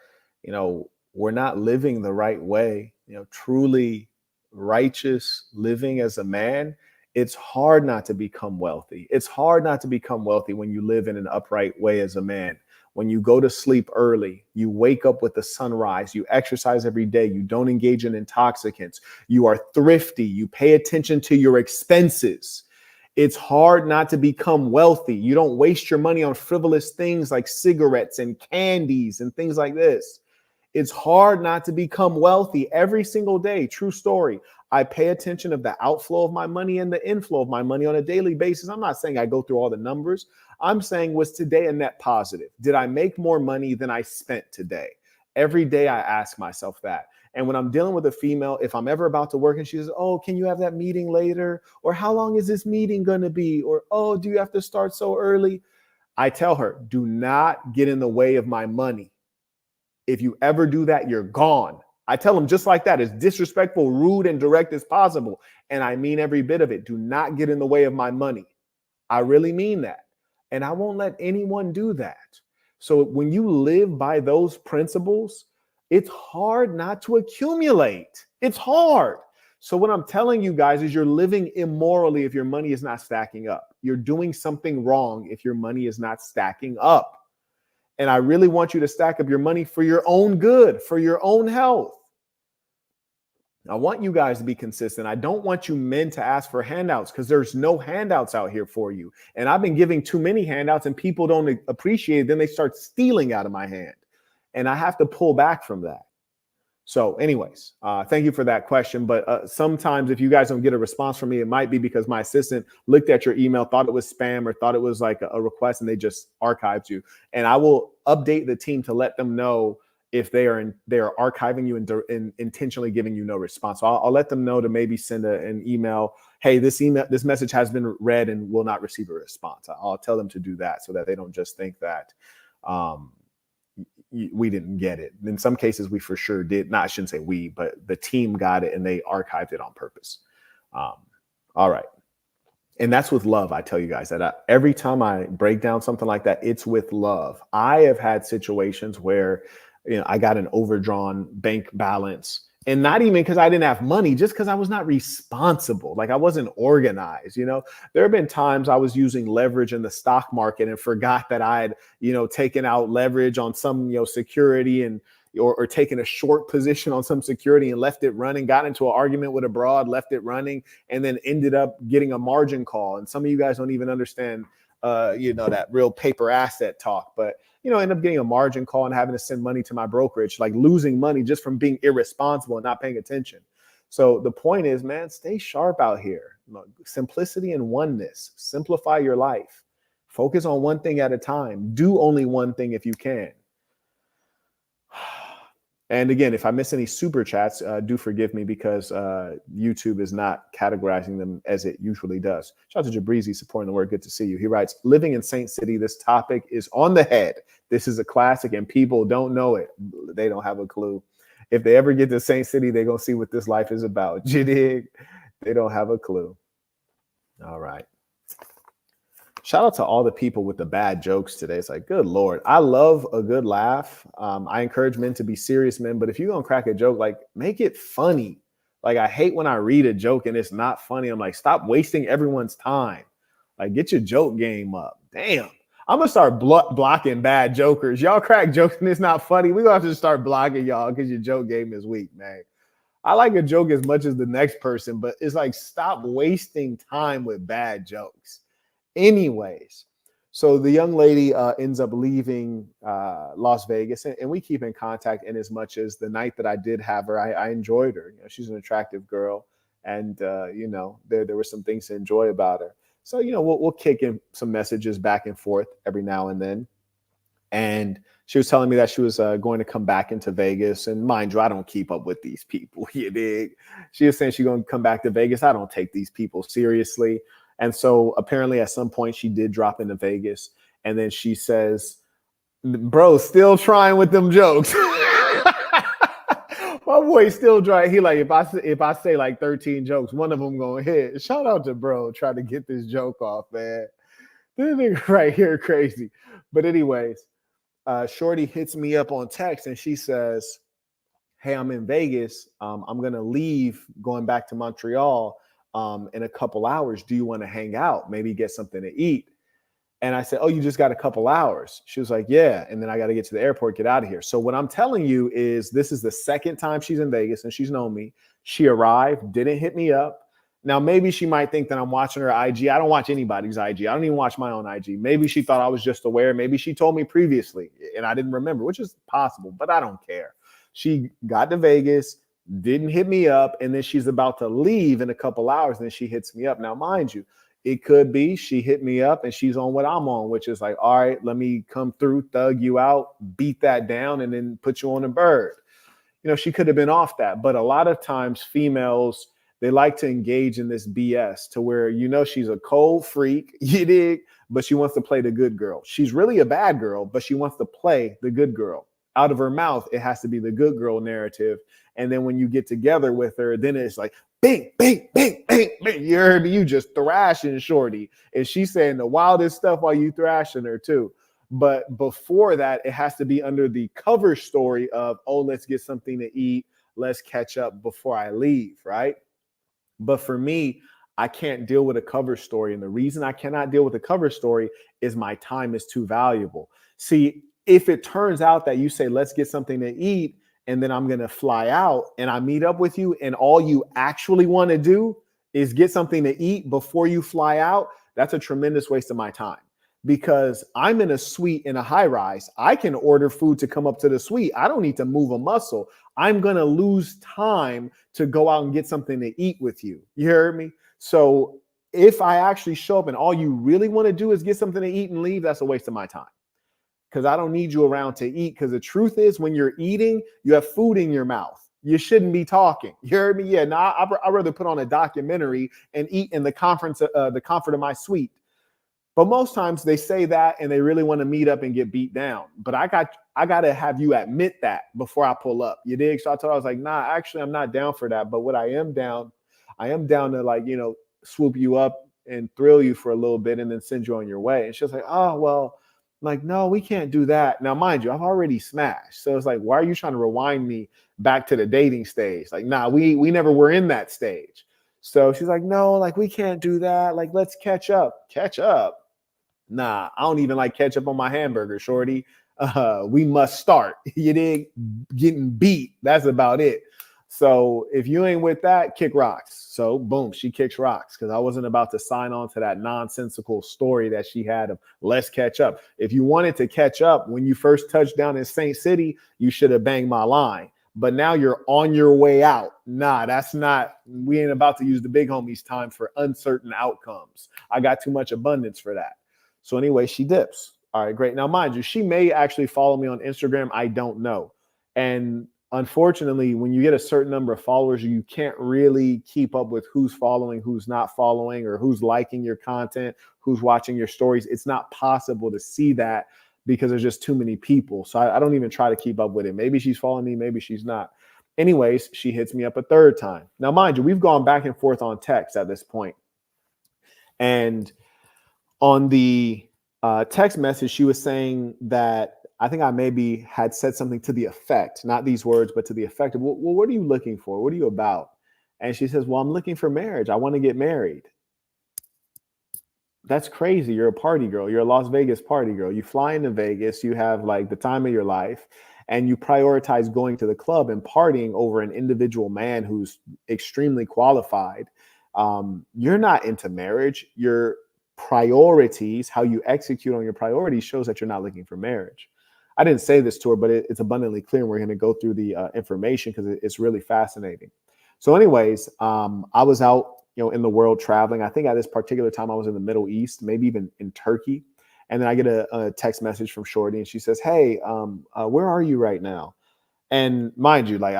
A: we're not living the right way, truly righteous living as a man. It's hard not to become wealthy. It's hard not to become wealthy when you live in an upright way as a man. When you go to sleep early, you wake up with the sunrise, you exercise every day, you don't engage in intoxicants, you are thrifty, you pay attention to your expenses. It's hard not to become wealthy. You don't waste your money on frivolous things like cigarettes and candies and things like this. It's hard not to become wealthy every single day. True story. I pay attention of the outflow of my money and the inflow of my money on a daily basis. I'm not saying I go through all the numbers. I'm saying, was today a net positive? Did I make more money than I spent today? Every day I ask myself that. And when I'm dealing with a female, if I'm ever about to work and she says, oh, can you have that meeting later? Or how long is this meeting going to be? Or, oh, do you have to start so early? I tell her, do not get in the way of my money. If you ever do that, you're gone. I tell them just like that, as disrespectful, rude, and direct as possible. And I mean every bit of it. Do not get in the way of my money. I really mean that. And I won't let anyone do that. So when you live by those principles, it's hard not to accumulate. It's hard. So what I'm telling you guys is you're living immorally if your money is not stacking up. You're doing something wrong if your money is not stacking up. And I really want you to stack up your money for your own good, for your own health. I want you guys to be consistent. I don't want you men to ask for handouts because there's no handouts out here for you. And I've been giving too many handouts and people don't appreciate it. Then they start stealing out of my hand. And I have to pull back from that. So anyways, thank you for that question. But sometimes if you guys don't get a response from me, it might be because my assistant looked at your email, thought it was spam or thought it was like a request and they just archived you. And I will update the team to let them know if they are archiving you and intentionally giving you no response. So I'll let them know to maybe send an email. Hey, this message has been read and will not receive a response. I'll tell them to do that so that they don't just think that we didn't get it. In some cases, we for sure did. I shouldn't say we, but the team got it and they archived it on purpose. All right. And that's with love. I tell you guys that every time I break down something like that, it's with love. I have had situations where I got an overdrawn bank balance, and not even because I didn't have money, just because I was not responsible. Like I wasn't organized. There have been times I was using leverage in the stock market and forgot that I had, taken out leverage on some, security and or taken a short position on some security and left it running, got into an argument with a broad, left it running, and then ended up getting a margin call. And some of you guys don't even understand, that real paper asset talk, but end up getting a margin call and having to send money to my brokerage, like losing money just from being irresponsible and not paying attention. So the point is, man, stay sharp out here. Simplicity and oneness. Simplify your life. Focus on one thing at a time. Do only one thing if you can. And again, if I miss any super chats, do forgive me because YouTube is not categorizing them as it usually does. Shout out to Jabrizi supporting the word. Good to see you. He writes, living in Saint City, this topic is on the head. This is a classic and people don't know it. They don't have a clue. If they ever get to Saint City, they're going to see what this life is about. You dig? They don't have a clue. All right. Shout out to all the people with the bad jokes today. It's like, good Lord. I love a good laugh. I encourage men to be serious men, but if you're going to crack a joke, like make it funny. Like I hate when I read a joke and it's not funny. I'm like, stop wasting everyone's time. Like get your joke game up. Damn. I'm going to start blocking bad jokers. Y'all crack jokes and it's not funny. We're going to have to start blocking y'all because your joke game is weak, man. I like a joke as much as the next person, but it's like, stop wasting time with bad jokes. Anyways, so the young lady ends up leaving Las Vegas, and we keep in contact in as much as the night that I did have her, I enjoyed her. She's an attractive girl, and there were some things to enjoy about her. So we'll kick in some messages back and forth every now and then. And she was telling me that she was going to come back into Vegas, and mind you, I don't keep up with these people. You dig? She was saying she's going to come back to Vegas. I don't take these people seriously. And so apparently at some point she did drop into Vegas, and then she says, bro, still trying with them jokes. My boy still trying. He like, if I say like 13 jokes, one of them gonna hit. Shout out to bro trying to get this joke off, man. This nigga right here crazy. But anyways, Shorty hits me up on text and she says, hey, I'm in Vegas. I'm gonna leave going back to Montreal in a couple hours. Do you want to hang out? Maybe get something to eat. And I said, oh, you just got a couple hours. She was like, yeah. And then I got to get to the airport, get out of here. So what I'm telling you is this is the second time she's in Vegas and she's known me. She arrived, didn't hit me up. Now, maybe she might think that I'm watching her IG. I don't watch anybody's IG. I don't even watch my own IG. Maybe she thought I was just aware. Maybe she told me previously and I didn't remember, which is possible, but I don't care. She got to Vegas, didn't hit me up, and then she's about to leave in a couple hours, and then she hits me up. Now, mind you, it could be she hit me up and she's on what I'm on, which is like, all right, let me come through, thug you out, beat that down, and then put you on a bird. She could have been off that. But a lot of times females, they like to engage in this BS to where, she's a cold freak, you dig, but she wants to play the good girl. She's really a bad girl, but she wants to play the good girl. out of her mouth, it has to be the good girl narrative. And then when you get together with her, then it's like, bing, bing, bing, bing, bing. You heard me? You just thrashing shorty. And she's saying the wildest stuff while you thrashing her too. But before that, it has to be under the cover story of, oh, let's get something to eat. Let's catch up before I leave, right? But for me, I can't deal with a cover story. And the reason I cannot deal with a cover story is my time is too valuable. See, if it turns out that you say, let's get something to eat, and then I'm going to fly out and I meet up with you, and all you actually want to do is get something to eat before you fly out, that's a tremendous waste of my time. Because I'm in a suite in a high rise. I can order food to come up to the suite. I don't need to move a muscle. I'm going to lose time to go out and get something to eat with you. You heard me? So if I actually show up and all you really want to do is get something to eat and leave, that's a waste of my time. Because I don't need you around to eat. Because the truth is, when you're eating, you have food in your mouth. You shouldn't be talking. You heard me? Yeah. No, I'd rather put on a documentary and eat in the comfort of my suite. But most times they say that and they really want to meet up and get beat down. But I got to have you admit that before I pull up. You dig? So I told her, I was like, nah, actually, I'm not down for that. But what I am down to, like, swoop you up and thrill you for a little bit and then send you on your way. And she was like, oh, well, like, no, we can't do that. Now, mind you, I've already smashed. So it's like, why are you trying to rewind me back to the dating stage? Like, nah, we never were in that stage. So she's like, no, like, we can't do that. Like, let's catch up. Catch up? Nah, I don't even like ketchup on my hamburger, shorty. We must start. You dig? Getting beat. That's about it. So if you ain't with that, kick rocks. So boom, she kicks rocks because I wasn't about to sign on to that nonsensical story that she had of let's catch up. If you wanted to catch up when you first touched down in Saint City, you should have banged my line. But now you're on your way out. Nah, that's not, we ain't about to use the big homie's time for uncertain outcomes. I got too much abundance for that. So anyway, she dips. All right, great. Now, mind you, she may actually follow me on Instagram. I don't know. And unfortunately, when you get a certain number of followers, you can't really keep up with who's following, who's not following, or who's liking your content, who's watching your stories. It's not possible to see that because there's just too many people. So I don't even try to keep up with it. Maybe she's following me, maybe she's not. Anyways, she hits me up a third time. Now, mind you, we've gone back and forth on text at this point. And on the text message, she was saying that I think I maybe had said something to the effect, not these words, but to the effect of, well, what are you looking for? What are you about? And she says, well, I'm looking for marriage. I want to get married. That's crazy. You're a party girl. You're a Las Vegas party girl. You fly into Vegas. You have like the time of your life and you prioritize going to the club and partying over an individual man who's extremely qualified. You're not into marriage. Your priorities, how you execute on your priorities shows that you're not looking for marriage. I didn't say this to her, but it's abundantly clear. And we're going to go through the information because it's really fascinating. So anyways, I was out, in the world traveling. I think at this particular time I was in the Middle East, maybe even in Turkey. And then I get a text message from Shorty and she says, hey, where are you right now? And mind you, like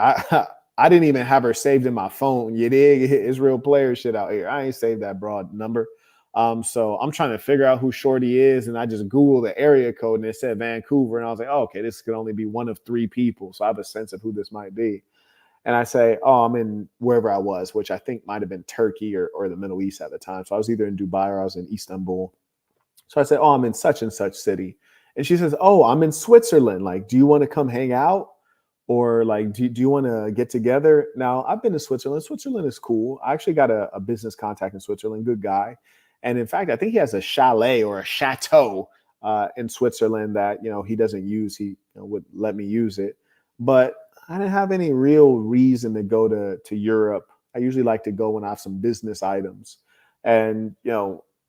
A: I didn't even have her saved in my phone. You dig? It's real player shit out here. I ain't saved that broad number. So I'm trying to figure out who Shorty is. And I just Googled the area code and it said Vancouver. And I was like, oh, okay, this could only be one of 3 people. So I have a sense of who this might be. And I say, oh, I'm in wherever I was, which I think might have been Turkey or the Middle East at the time. So I was either in Dubai or I was in Istanbul. So I said, oh, I'm in such and such city. And she says, oh, I'm in Switzerland. Like, do you want to come hang out? Or like, do you want to get together? Now, I've been to Switzerland. Switzerland is cool. I actually got a business contact in Switzerland, good guy. And in fact, I think he has a chalet or a chateau in Switzerland that, he doesn't use. He would let me use it. But I didn't have any real reason to go to Europe. I usually like to go when I have some business items. And,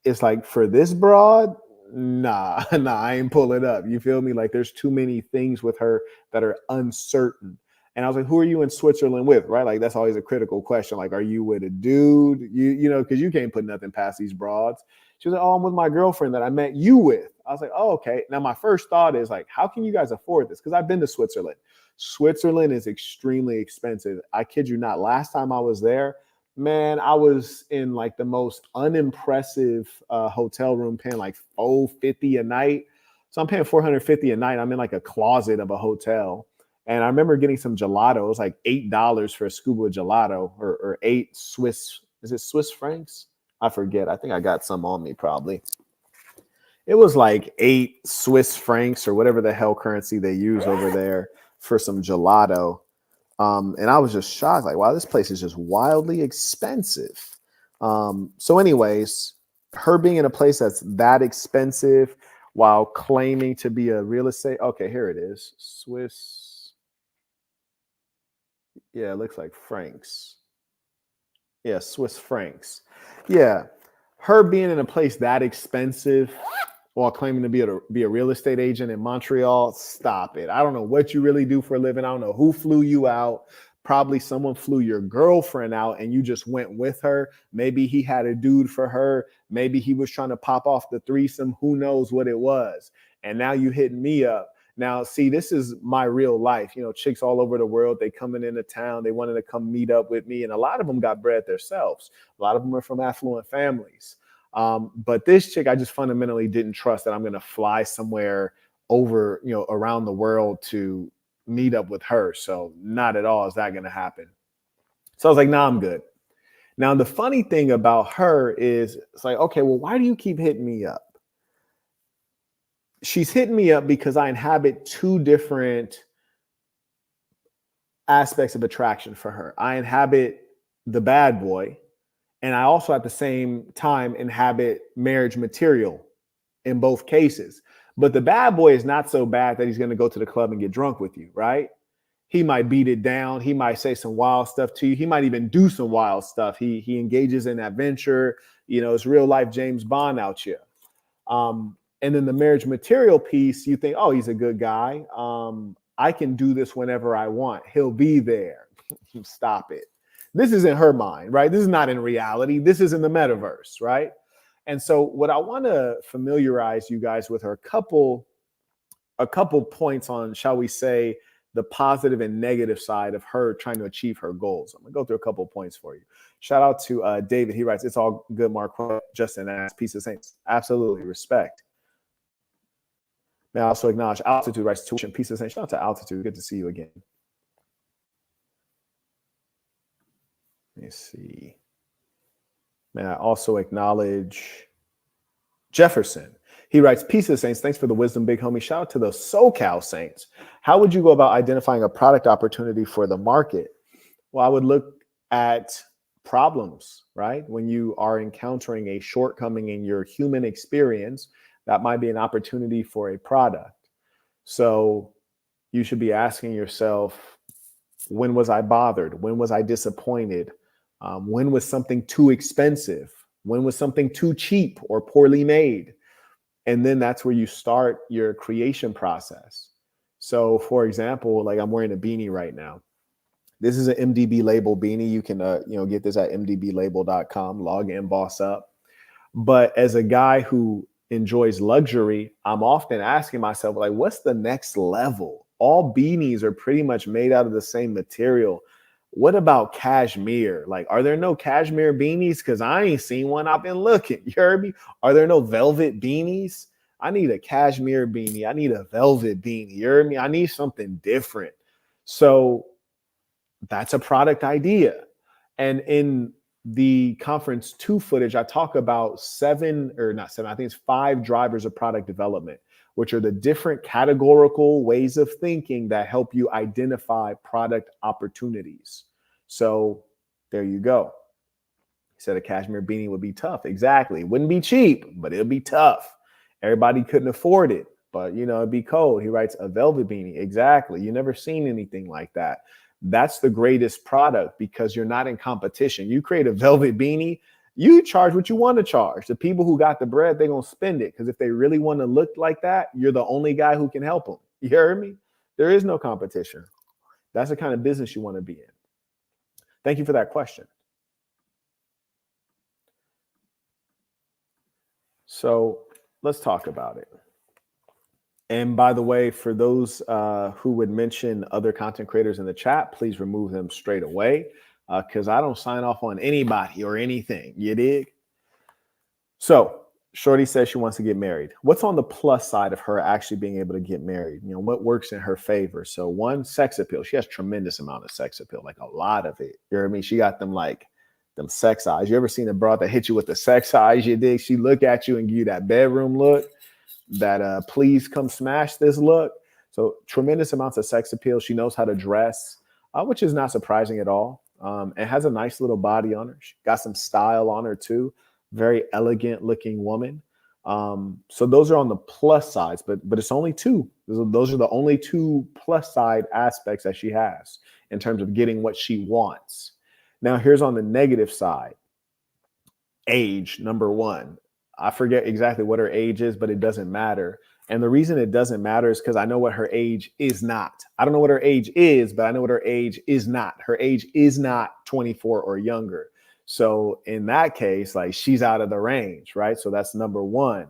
A: it's like for this broad, nah, I ain't pull it up. You feel me? Like there's too many things with her that are uncertain. And I was like, who are you in Switzerland with? Right? Like that's always a critical question. Like, are you with a dude? Because you can't put nothing past these broads. She was like, oh, I'm with my girlfriend that I met you with. I was like, oh, okay. Now my first thought is like, how can you guys afford this? Because I've been to Switzerland. Switzerland is extremely expensive. I kid you not. Last time I was there, man, I was in like the most unimpressive hotel room paying like $450 a night. So I'm paying $450 a night. I'm in like a closet of a hotel. And I remember getting some gelato. It was like $8 for a scuba gelato, or 8 Swiss, is it Swiss francs? I forget. I think I got some on me probably. It was like 8 Swiss francs or whatever the hell currency they use over there for some gelato. And I was just shocked, like, wow, this place is just wildly expensive. So anyways, her being in a place that's that expensive while claiming to be a real estate. Okay, here it is. Swiss. Yeah, it looks like francs. Yeah, Swiss francs. Yeah. Her being in a place that expensive while claiming to be a real estate agent in Montreal, stop it. I don't know what you really do for a living. I don't know who flew you out. Probably someone flew your girlfriend out and you just went with her. Maybe he had a dude for her. Maybe he was trying to pop off the threesome. Who knows what it was? And now you hitting me up. Now, see, this is my real life. You know, chicks all over the world, they coming into town. They wanted to come meet up with me. And a lot of them got bread themselves. A lot of them are from affluent families. But this chick, I just fundamentally didn't trust that I'm going to fly somewhere over, you know, around the world to meet up with her. So not at all is that going to happen. So I was like, nah, I'm good. Now, the funny thing about her is it's like, okay, well, why do you keep hitting me up? She's hitting me up because I inhabit two different aspects of attraction for her. I inhabit the bad boy, and I also at the same time inhabit marriage material in both cases. But the bad boy is not so bad that he's going to go to the club and get drunk with you, right? He might beat it down. He might say some wild stuff to you. He might even do some wild stuff. He engages in adventure. You know, it's real life James Bond out here. And then the marriage material piece, you think, oh, he's a good guy. I can do this whenever I want. He'll be there. Stop it. This is in her mind, right? This is not in reality. This is in the metaverse, right? And so what I want to familiarize you guys with are a couple points on, shall we say, the positive and negative side of her trying to achieve her goals. I'm gonna go through a couple points for you. Shout out to David. He writes, it's all good, Mark. Justin asks, peace of saints. Absolutely, respect. May I also acknowledge Altitude writes, tuition, peace of saints. Shout out to Altitude. Good to see you again. Let me see. May I also acknowledge Jefferson. He writes, peace of the saints. Thanks for the wisdom, big homie. Shout out to the SoCal Saints. How would you go about identifying a product opportunity for the market? Well, I would look at problems, right? When you are encountering a shortcoming in your human experience, that might be an opportunity for a product. So you should be asking yourself, when was I bothered? When was I disappointed? When was something too expensive? When was something too cheap or poorly made? And then that's where you start your creation process. So for example, like I'm wearing a beanie right now. This is an MDB label beanie. You can get this at mdblabel.com, log in, boss up. But as a guy who enjoys luxury, I'm often asking myself, like, what's the next level? All beanies are pretty much made out of the same material. What about cashmere? Like, are there no cashmere beanies? Because I ain't seen one. I've been looking. You heard me? Are there no velvet beanies? I need a cashmere beanie. I need a velvet beanie. You heard me? I need something different. So that's a product idea. And in the conference 2 footage, I talk about 7 or not 7, I think it's 5 drivers of product development, which are the different categorical ways of thinking that help you identify product opportunities. So there you go. He said a cashmere beanie would be tough. Exactly. It wouldn't be cheap, but it'll be tough. Everybody couldn't afford it, but it'd be cold. He writes a velvet beanie. Exactly. You never seen anything like that. That's the greatest product because you're not in competition. You create a velvet beanie, you charge what you want to charge. The people who got the bread, they're going to spend it because if they really want to look like that, you're the only guy who can help them. You heard me? There is no competition. That's the kind of business you want to be in. Thank you for that question. So let's talk about it. And by the way, for those who would mention other content creators in the chat, please remove them straight away because I don't sign off on anybody or anything. You dig? So Shorty says she wants to get married. What's on the plus side of her actually being able to get married? You know, what works in her favor? So one, sex appeal. She has tremendous amount of sex appeal, like a lot of it. You know what I mean? She got them like them sex eyes. You ever seen a broad that hit you with the sex eyes? You dig? She look at you and give you that bedroom look, that please come smash this look. So tremendous amounts of sex appeal. She knows how to dress, which is not surprising at all. And has a nice little body on her. She got some style on her too. Very elegant looking woman. So those are on the plus sides, but it's only two. Those are the only two plus side aspects that she has in terms of getting what she wants. Now here's on the negative side. Age, number one. I forget exactly what her age is, but it doesn't matter. And the reason it doesn't matter is because I know what her age is not. I don't know what her age is, but I know what her age is not. Her age is not 24 or younger. So in that case, like she's out of the range, right? So that's number one.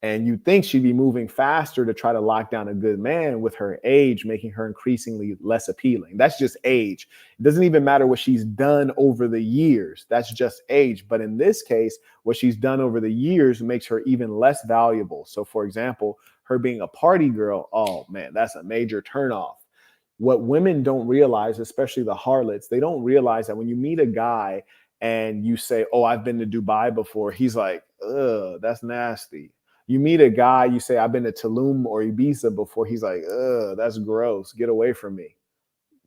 A: And you think she'd be moving faster to try to lock down a good man with her age, making her increasingly less appealing. That's just age. It doesn't even matter what she's done over the years. That's just age. But in this case, what she's done over the years makes her even less valuable. So for example, her being a party girl, oh man, that's a major turnoff. What women don't realize, especially the harlots, they don't realize that when you meet a guy and you say, oh, I've been to Dubai before, he's like, ugh, that's nasty. You meet a guy, you say, I've been to Tulum or Ibiza before, he's like, ugh, that's gross. Get away from me.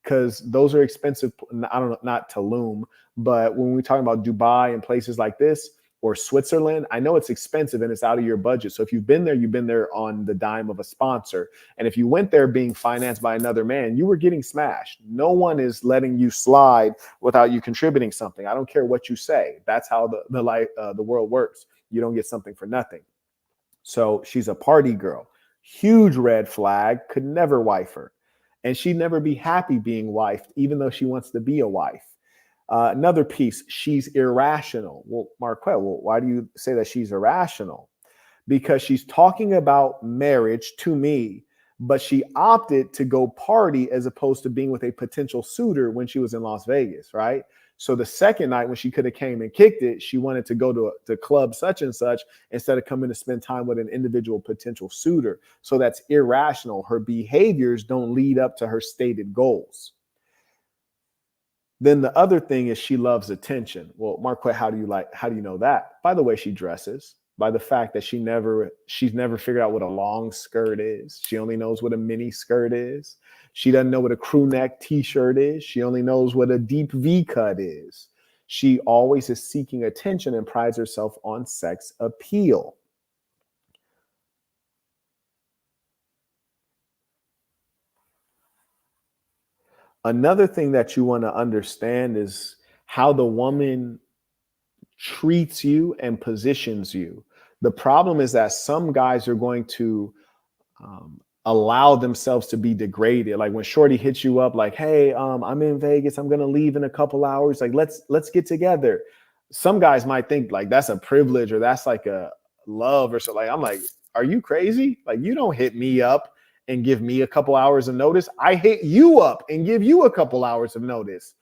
A: Because those are expensive. I don't know, not Tulum, but when we talk about Dubai and places like this or Switzerland, I know it's expensive and it's out of your budget. So if you've been there, you've been there on the dime of a sponsor. And if you went there being financed by another man, you were getting smashed. No one is letting you slide without you contributing something. I don't care what you say. That's how the world works. You don't get something for nothing. So she's a party girl. Huge red flag, could never wife her. And she'd never be happy being wifed, even though she wants to be a wife. Another piece, she's irrational. Well, Marquette, why do you say that she's irrational? Because she's talking about marriage to me, but she opted to go party as opposed to being with a potential suitor when she was in Las Vegas, right? So the second night when she could have came and kicked it, she wanted to go to club such and such instead of coming to spend time with an individual potential suitor. So that's irrational. Her behaviors don't lead up to her stated goals. Then the other thing is she loves attention. Well, Marquette, how do you know that? By the way she dresses, by the fact that she's never figured out what a long skirt is. She only knows what a mini skirt is. She doesn't know what a crew neck t-shirt is. She only knows what a deep V cut is. She always is seeking attention and prides herself on sex appeal. Another thing that you want to understand is how the woman treats you and positions you. The problem is that some guys are going to allow themselves to be degraded. Like when Shorty hits you up, like, "Hey, I'm in Vegas. I'm gonna leave in a couple hours. Like, let's get together." Some guys might think like that's a privilege or that's like a love or so. Like, I'm like, are you crazy? Like, you don't hit me up and give me a couple hours of notice. I hit you up and give you a couple hours of notice.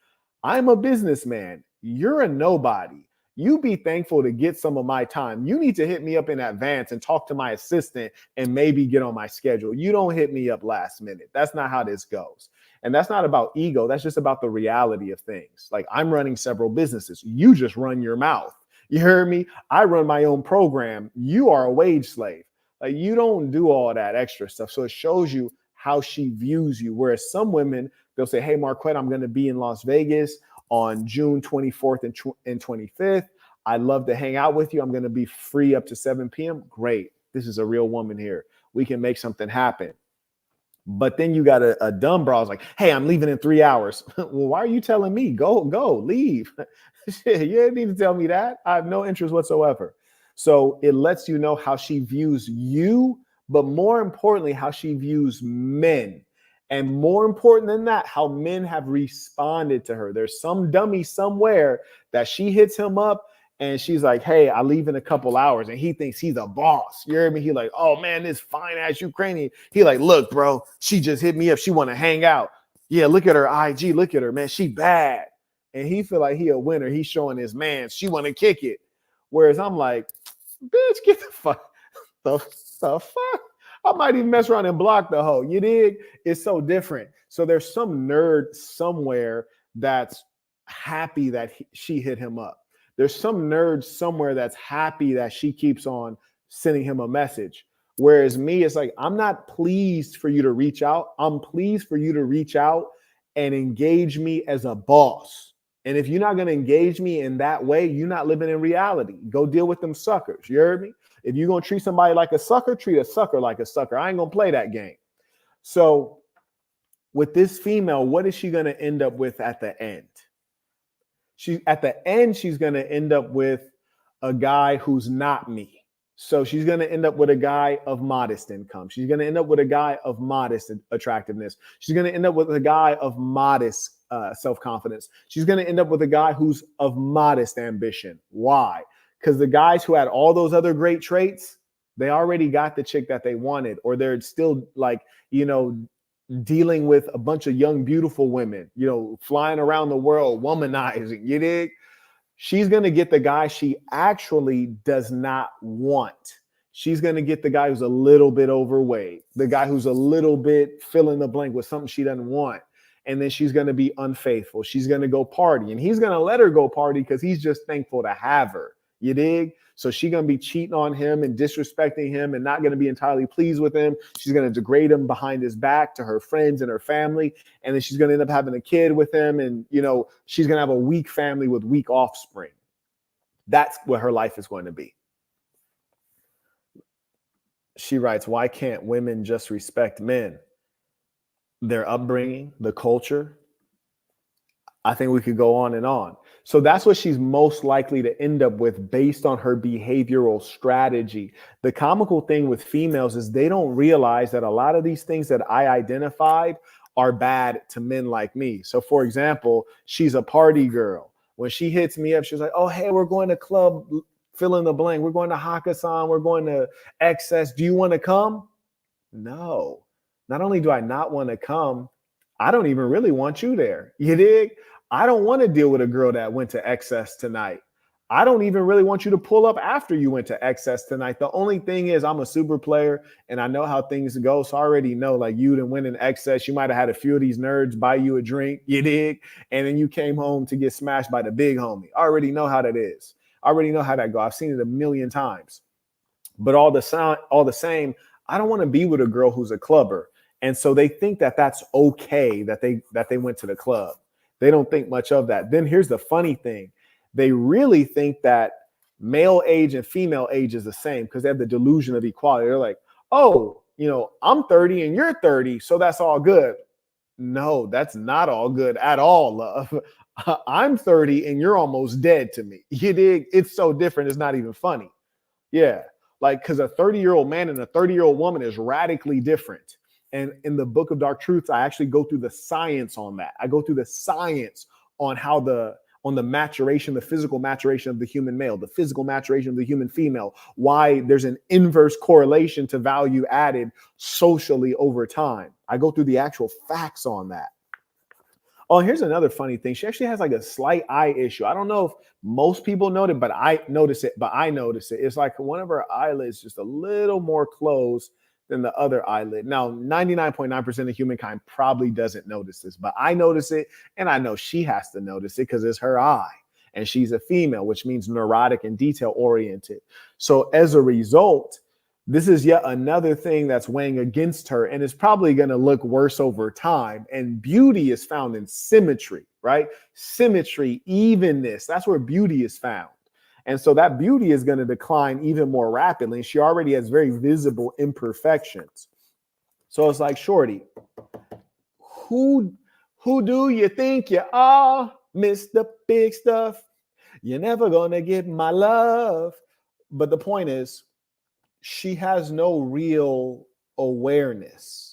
A: I'm a businessman. You're a nobody. You be thankful to get some of my time. You need to hit me up in advance and talk to my assistant and maybe get on my schedule. You don't hit me up last minute. That's not how this goes. And that's not about ego. That's just about the reality of things. Like, I'm running several businesses. You just run your mouth. You heard me? I run my own program. You are a wage slave. Like, you don't do all that extra stuff. So it shows you how she views you. Whereas some women, they'll say, "Hey, Marquette, I'm going to be in Las Vegas on June 24th and 25th. I'd love to hang out with you. I'm going to be free up to 7 p.m. Great. This is a real woman here. We can make something happen." But then you got a dumb bra like, "Hey, I'm leaving in 3 hours." Well, why are you telling me? Go, leave. Shit, you didn't need to tell me that. I have no interest whatsoever. So it lets you know how she views you, but more importantly, how she views men. And more important than that, how men have responded to her. There's some dummy somewhere that she hits him up and she's like, "Hey, I leave in a couple hours." And he thinks he's a boss. You hear me? He like, "Oh man, this fine ass Ukrainian." He like, "Look, bro, she just hit me up. She want to hang out. Yeah, look at her IG. Look at her, man. She bad." And he feel like he a winner. He's showing his man. She want to kick it. Whereas I'm like, Bitch, get the fuck. I might even mess around and block the hoe. You dig? It's so different. So there's some nerd somewhere that's happy that she hit him up. There's some nerd somewhere that's happy that she keeps on sending him a message. Whereas me, it's like, I'm not pleased for you to reach out. I'm pleased for you to reach out and engage me as a boss. And if you're not going to engage me in that way, you're not living in reality. Go deal with them suckers. You heard me? If you're going to treat somebody like a sucker, treat a sucker like a sucker. I ain't going to play that game. So with this female, what is she going to end up with at the end? At the end, she's going to end up with a guy who's not me. So she's going to end up with a guy of modest income. She's going to end up with a guy of modest attractiveness. She's going to end up with a guy of modest self-confidence. She's going to end up with a guy who's of modest ambition. Why? Because the guys who had all those other great traits, they already got the chick that they wanted, or they're still like, dealing with a bunch of young, beautiful women, flying around the world, womanizing, you dig? She's going to get the guy she actually does not want. She's going to get the guy who's a little bit overweight, the guy who's a little bit fill in the blank with something she doesn't want. And then she's going to be unfaithful. She's going to go party, and he's going to let her go party because he's just thankful to have her. You dig? So she's going to be cheating on him and disrespecting him and not going to be entirely pleased with him. She's going to degrade him behind his back to her friends and her family. And then she's going to end up having a kid with him. And, she's going to have a weak family with weak offspring. That's what her life is going to be. She writes, why can't women just respect men? Their upbringing, the culture. I think we could go on and on. So that's what she's most likely to end up with based on her behavioral strategy. The comical thing with females is they don't realize that a lot of these things that I identified are bad to men like me. So for example, she's a party girl. When she hits me up, she's like, oh, hey, we're going to club, fill in the blank. We're going to Hakkasan. We're going to XS. Do you want to come? No. Not only do I not want to come, I don't even really want you there. You dig? I don't want to deal with a girl that went to XS tonight. I don't even really want you to pull up after you went to XS tonight. The only thing is I'm a super player and I know how things go. So I already know, like, you didn't win in XS. You might have had a few of these nerds buy you a drink, you dig? And then you came home to get smashed by the big homie. I already know how that is. I already know how that go. I've seen it a million times. But all the same, I don't want to be with a girl who's a clubber. And so they think that that's okay that they went to the club. They don't think much of that. Then here's the funny thing. They really think that male age and female age is the same because they have the delusion of equality. They're like, oh, I'm 30 and you're 30, so that's all good. No, that's not all good at all, love. I'm 30 and you're almost dead to me. You dig? It's so different. It's not even funny. Yeah. Like, because a 30-year-old man and a 30-year-old woman is radically different. And in the Book of Dark Truths, I actually go through the science on that. I go through the science on how the maturation, the physical maturation of the human male, the physical maturation of the human female, why there's an inverse correlation to value added socially over time. I go through the actual facts on that. Oh, here's another funny thing. She actually has like a slight eye issue. I don't know if most people notice it, but I notice it. It's like one of her eyelids just a little more closed than the other eyelid. Now, 99.9% of humankind probably doesn't notice this, but I notice it, and I know she has to notice it because it's her eye, and she's a female, which means neurotic and detail-oriented. So as a result, this is yet another thing that's weighing against her, and it's probably going to look worse over time. And beauty is found in symmetry, right? Symmetry, evenness, that's where beauty is found. And so that beauty is going to decline even more rapidly. She already has very visible imperfections. So it's like, shorty, who do you think you are, Mr. Big Stuff? You're never going to get my love. But the point is, she has no real awareness.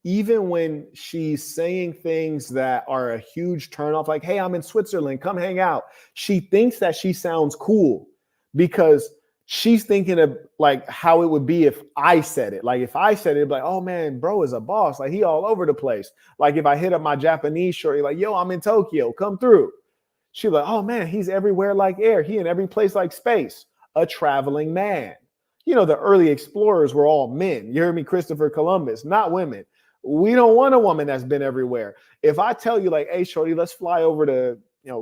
A: Even when she's saying things that are a huge turnoff, like, hey, I'm in Switzerland, come hang out. She thinks that she sounds cool because she's thinking of like how it would be if I said it. Like if I said it, it'd be like, oh man, bro is a boss. Like he all over the place. Like if I hit up my Japanese shorty, like, yo, I'm in Tokyo, come through. She's like, oh man, he's everywhere like air. He in every place like space. a traveling man. The early explorers were all men. You heard me, Christopher Columbus, not women. We don't want a woman that's been everywhere. If I tell you like, hey, shorty, let's fly over to,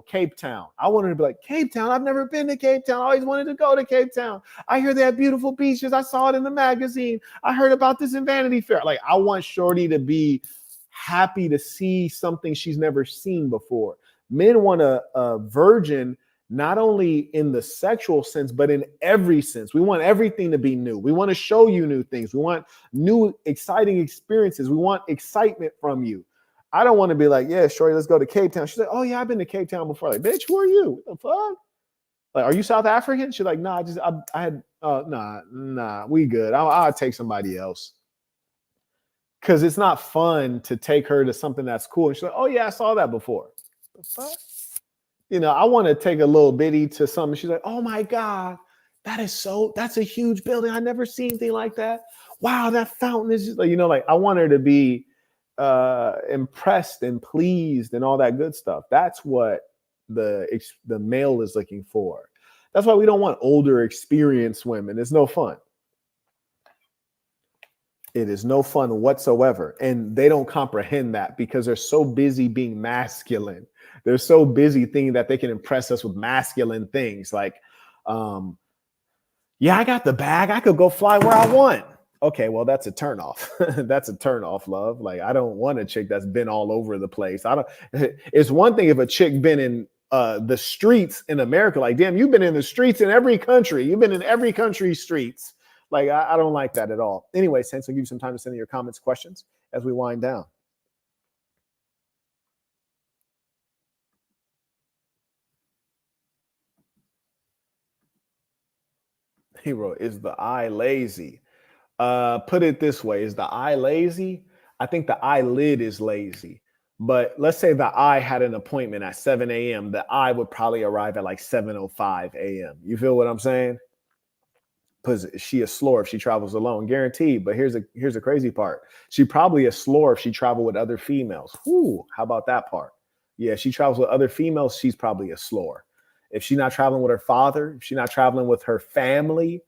A: Cape Town. I want her to be like, Cape Town? I've never been to Cape Town. I always wanted to go to Cape Town. I hear they have beautiful beaches. I saw it in the magazine. I heard about this in Vanity Fair. Like, I want shorty to be happy to see something she's never seen before. Men want a virgin, not only in the sexual sense, but in every sense. We want everything to be new. We want to show you new things. We want new, exciting experiences. We want excitement from you. I don't want to be like, yeah, shorty, let's go to Cape Town. She's like, oh yeah, I've been to Cape Town before. Like, bitch, who are you? What the fuck? Like, are you South African? She's like, nah, I had, nah, we good. I'll take somebody else. Because it's not fun to take her to something that's cool. And she's like, oh yeah, I saw that before. The fuck? I want to take a little bitty to something. She's like, oh my God, that's a huge building. I never seen anything like that. Wow, that fountain is just like, I want her to be impressed and pleased and all that good stuff. That's what the male is looking for. That's why we don't want older, experienced women. It's no fun. It is no fun whatsoever. And they don't comprehend that because they're so busy being masculine. They're so busy thinking that they can impress us with masculine things. Like, yeah, I got the bag. I could go fly where I want. Okay, well, that's a turnoff. That's a turnoff, love. Like, I don't want a chick that's been all over the place. It's one thing if a chick been in the streets in America. Like, damn, you've been in the streets in every country. You've been in every country's streets. Like, I don't like that at all. Anyway, Saints, I'll give you some time to send in your comments, questions as we wind down. Hero, is the eye lazy? Put it this way, is the eye lazy? I think the eyelid is lazy. But let's say the eye had an appointment at 7 a.m. The eye would probably arrive at like 7:05 a.m. You feel what I'm saying? Because she a slore if she travels alone, guaranteed. But here's the crazy part. She probably a slore if she travel with other females. Whoo, how about that part? Yeah, she travels with other females, she's probably a slore. If she's not traveling with her father, if she's not traveling with her family,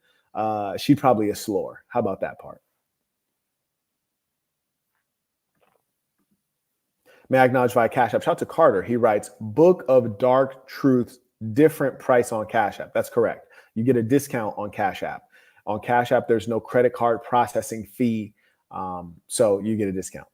A: she's probably a slore. How about that part? May I acknowledge via Cash App? Shout out to Carter. He writes, Book of Dark Truths, different price on Cash App. That's correct. You get a discount on Cash App. On Cash App, there's no credit card processing fee. So you get a discount.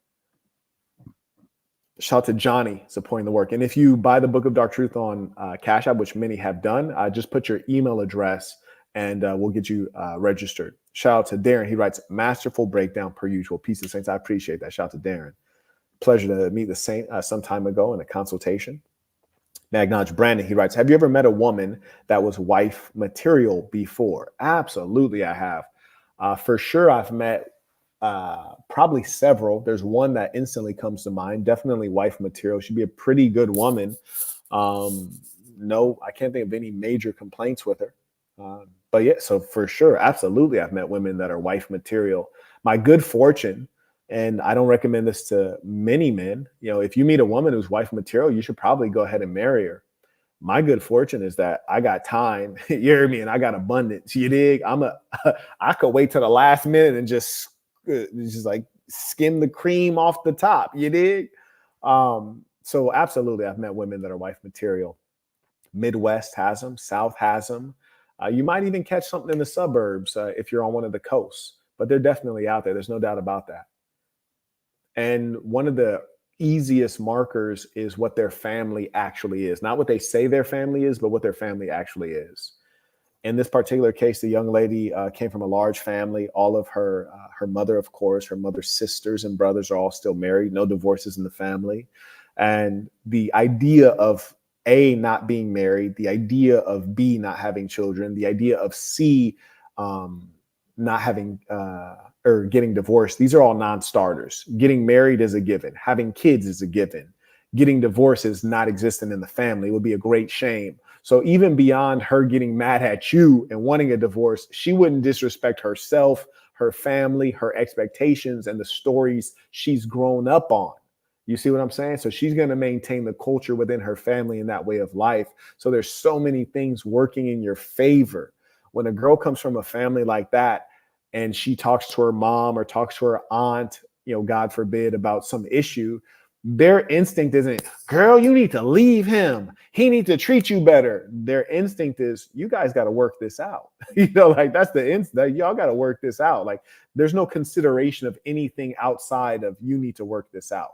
A: Shout out to Johnny supporting the work. And if you buy the Book of Dark Truth on Cash App, which many have done, just put your email address and we'll get you registered. Shout out to Darren. He writes, masterful breakdown per usual. Peace of Saints. I appreciate that. Shout out to Darren. Pleasure to meet the Saint some time ago in a consultation. May I acknowledge Brandon. He writes, have you ever met a woman that was wife material before? Absolutely, I have. For sure, I've met probably several. There's one that instantly comes to mind. Definitely wife material. She'd be a pretty good woman. No, I can't think of any major complaints with her. But yeah, so for sure, absolutely, I've met women that are wife material. My good fortune, and I don't recommend this to many men, if you meet a woman who's wife material, you should probably go ahead and marry her. My good fortune is that I got time, you hear me, and I got abundance. You dig? I could wait till the last minute and just like skim the cream off the top. You dig? So absolutely, I've met women that are wife material. Midwest has them, South has them. You might even catch something in the suburbs if you're on one of the coasts, but they're definitely out there. There's no doubt about that. And one of the easiest markers is what their family actually is. Not what they say their family is, but what their family actually is. In this particular case, the young lady came from a large family. All of her mother, of course, her mother's sisters and brothers are all still married. No divorces in the family. And the idea of A, not being married, the idea of B, not having children, the idea of C, not having or getting divorced, these are all non-starters. Getting married is a given. Having kids is a given. Getting divorced is not existent in the family. It would be a great shame. So even beyond her getting mad at you and wanting a divorce, she wouldn't disrespect herself, her family, her expectations, and the stories she's grown up on. You see what I'm saying? So she's going to maintain the culture within her family and that way of life. So there's so many things working in your favor when a girl comes from a family like that and she talks to her mom or talks to her aunt, God forbid, about some issue, their instinct isn't, girl, you need to leave him. He needs to treat you better. Their instinct is, you guys got to work this out. Like that's the instinct. Y'all got to work this out. Like there's no consideration of anything outside of you need to work this out.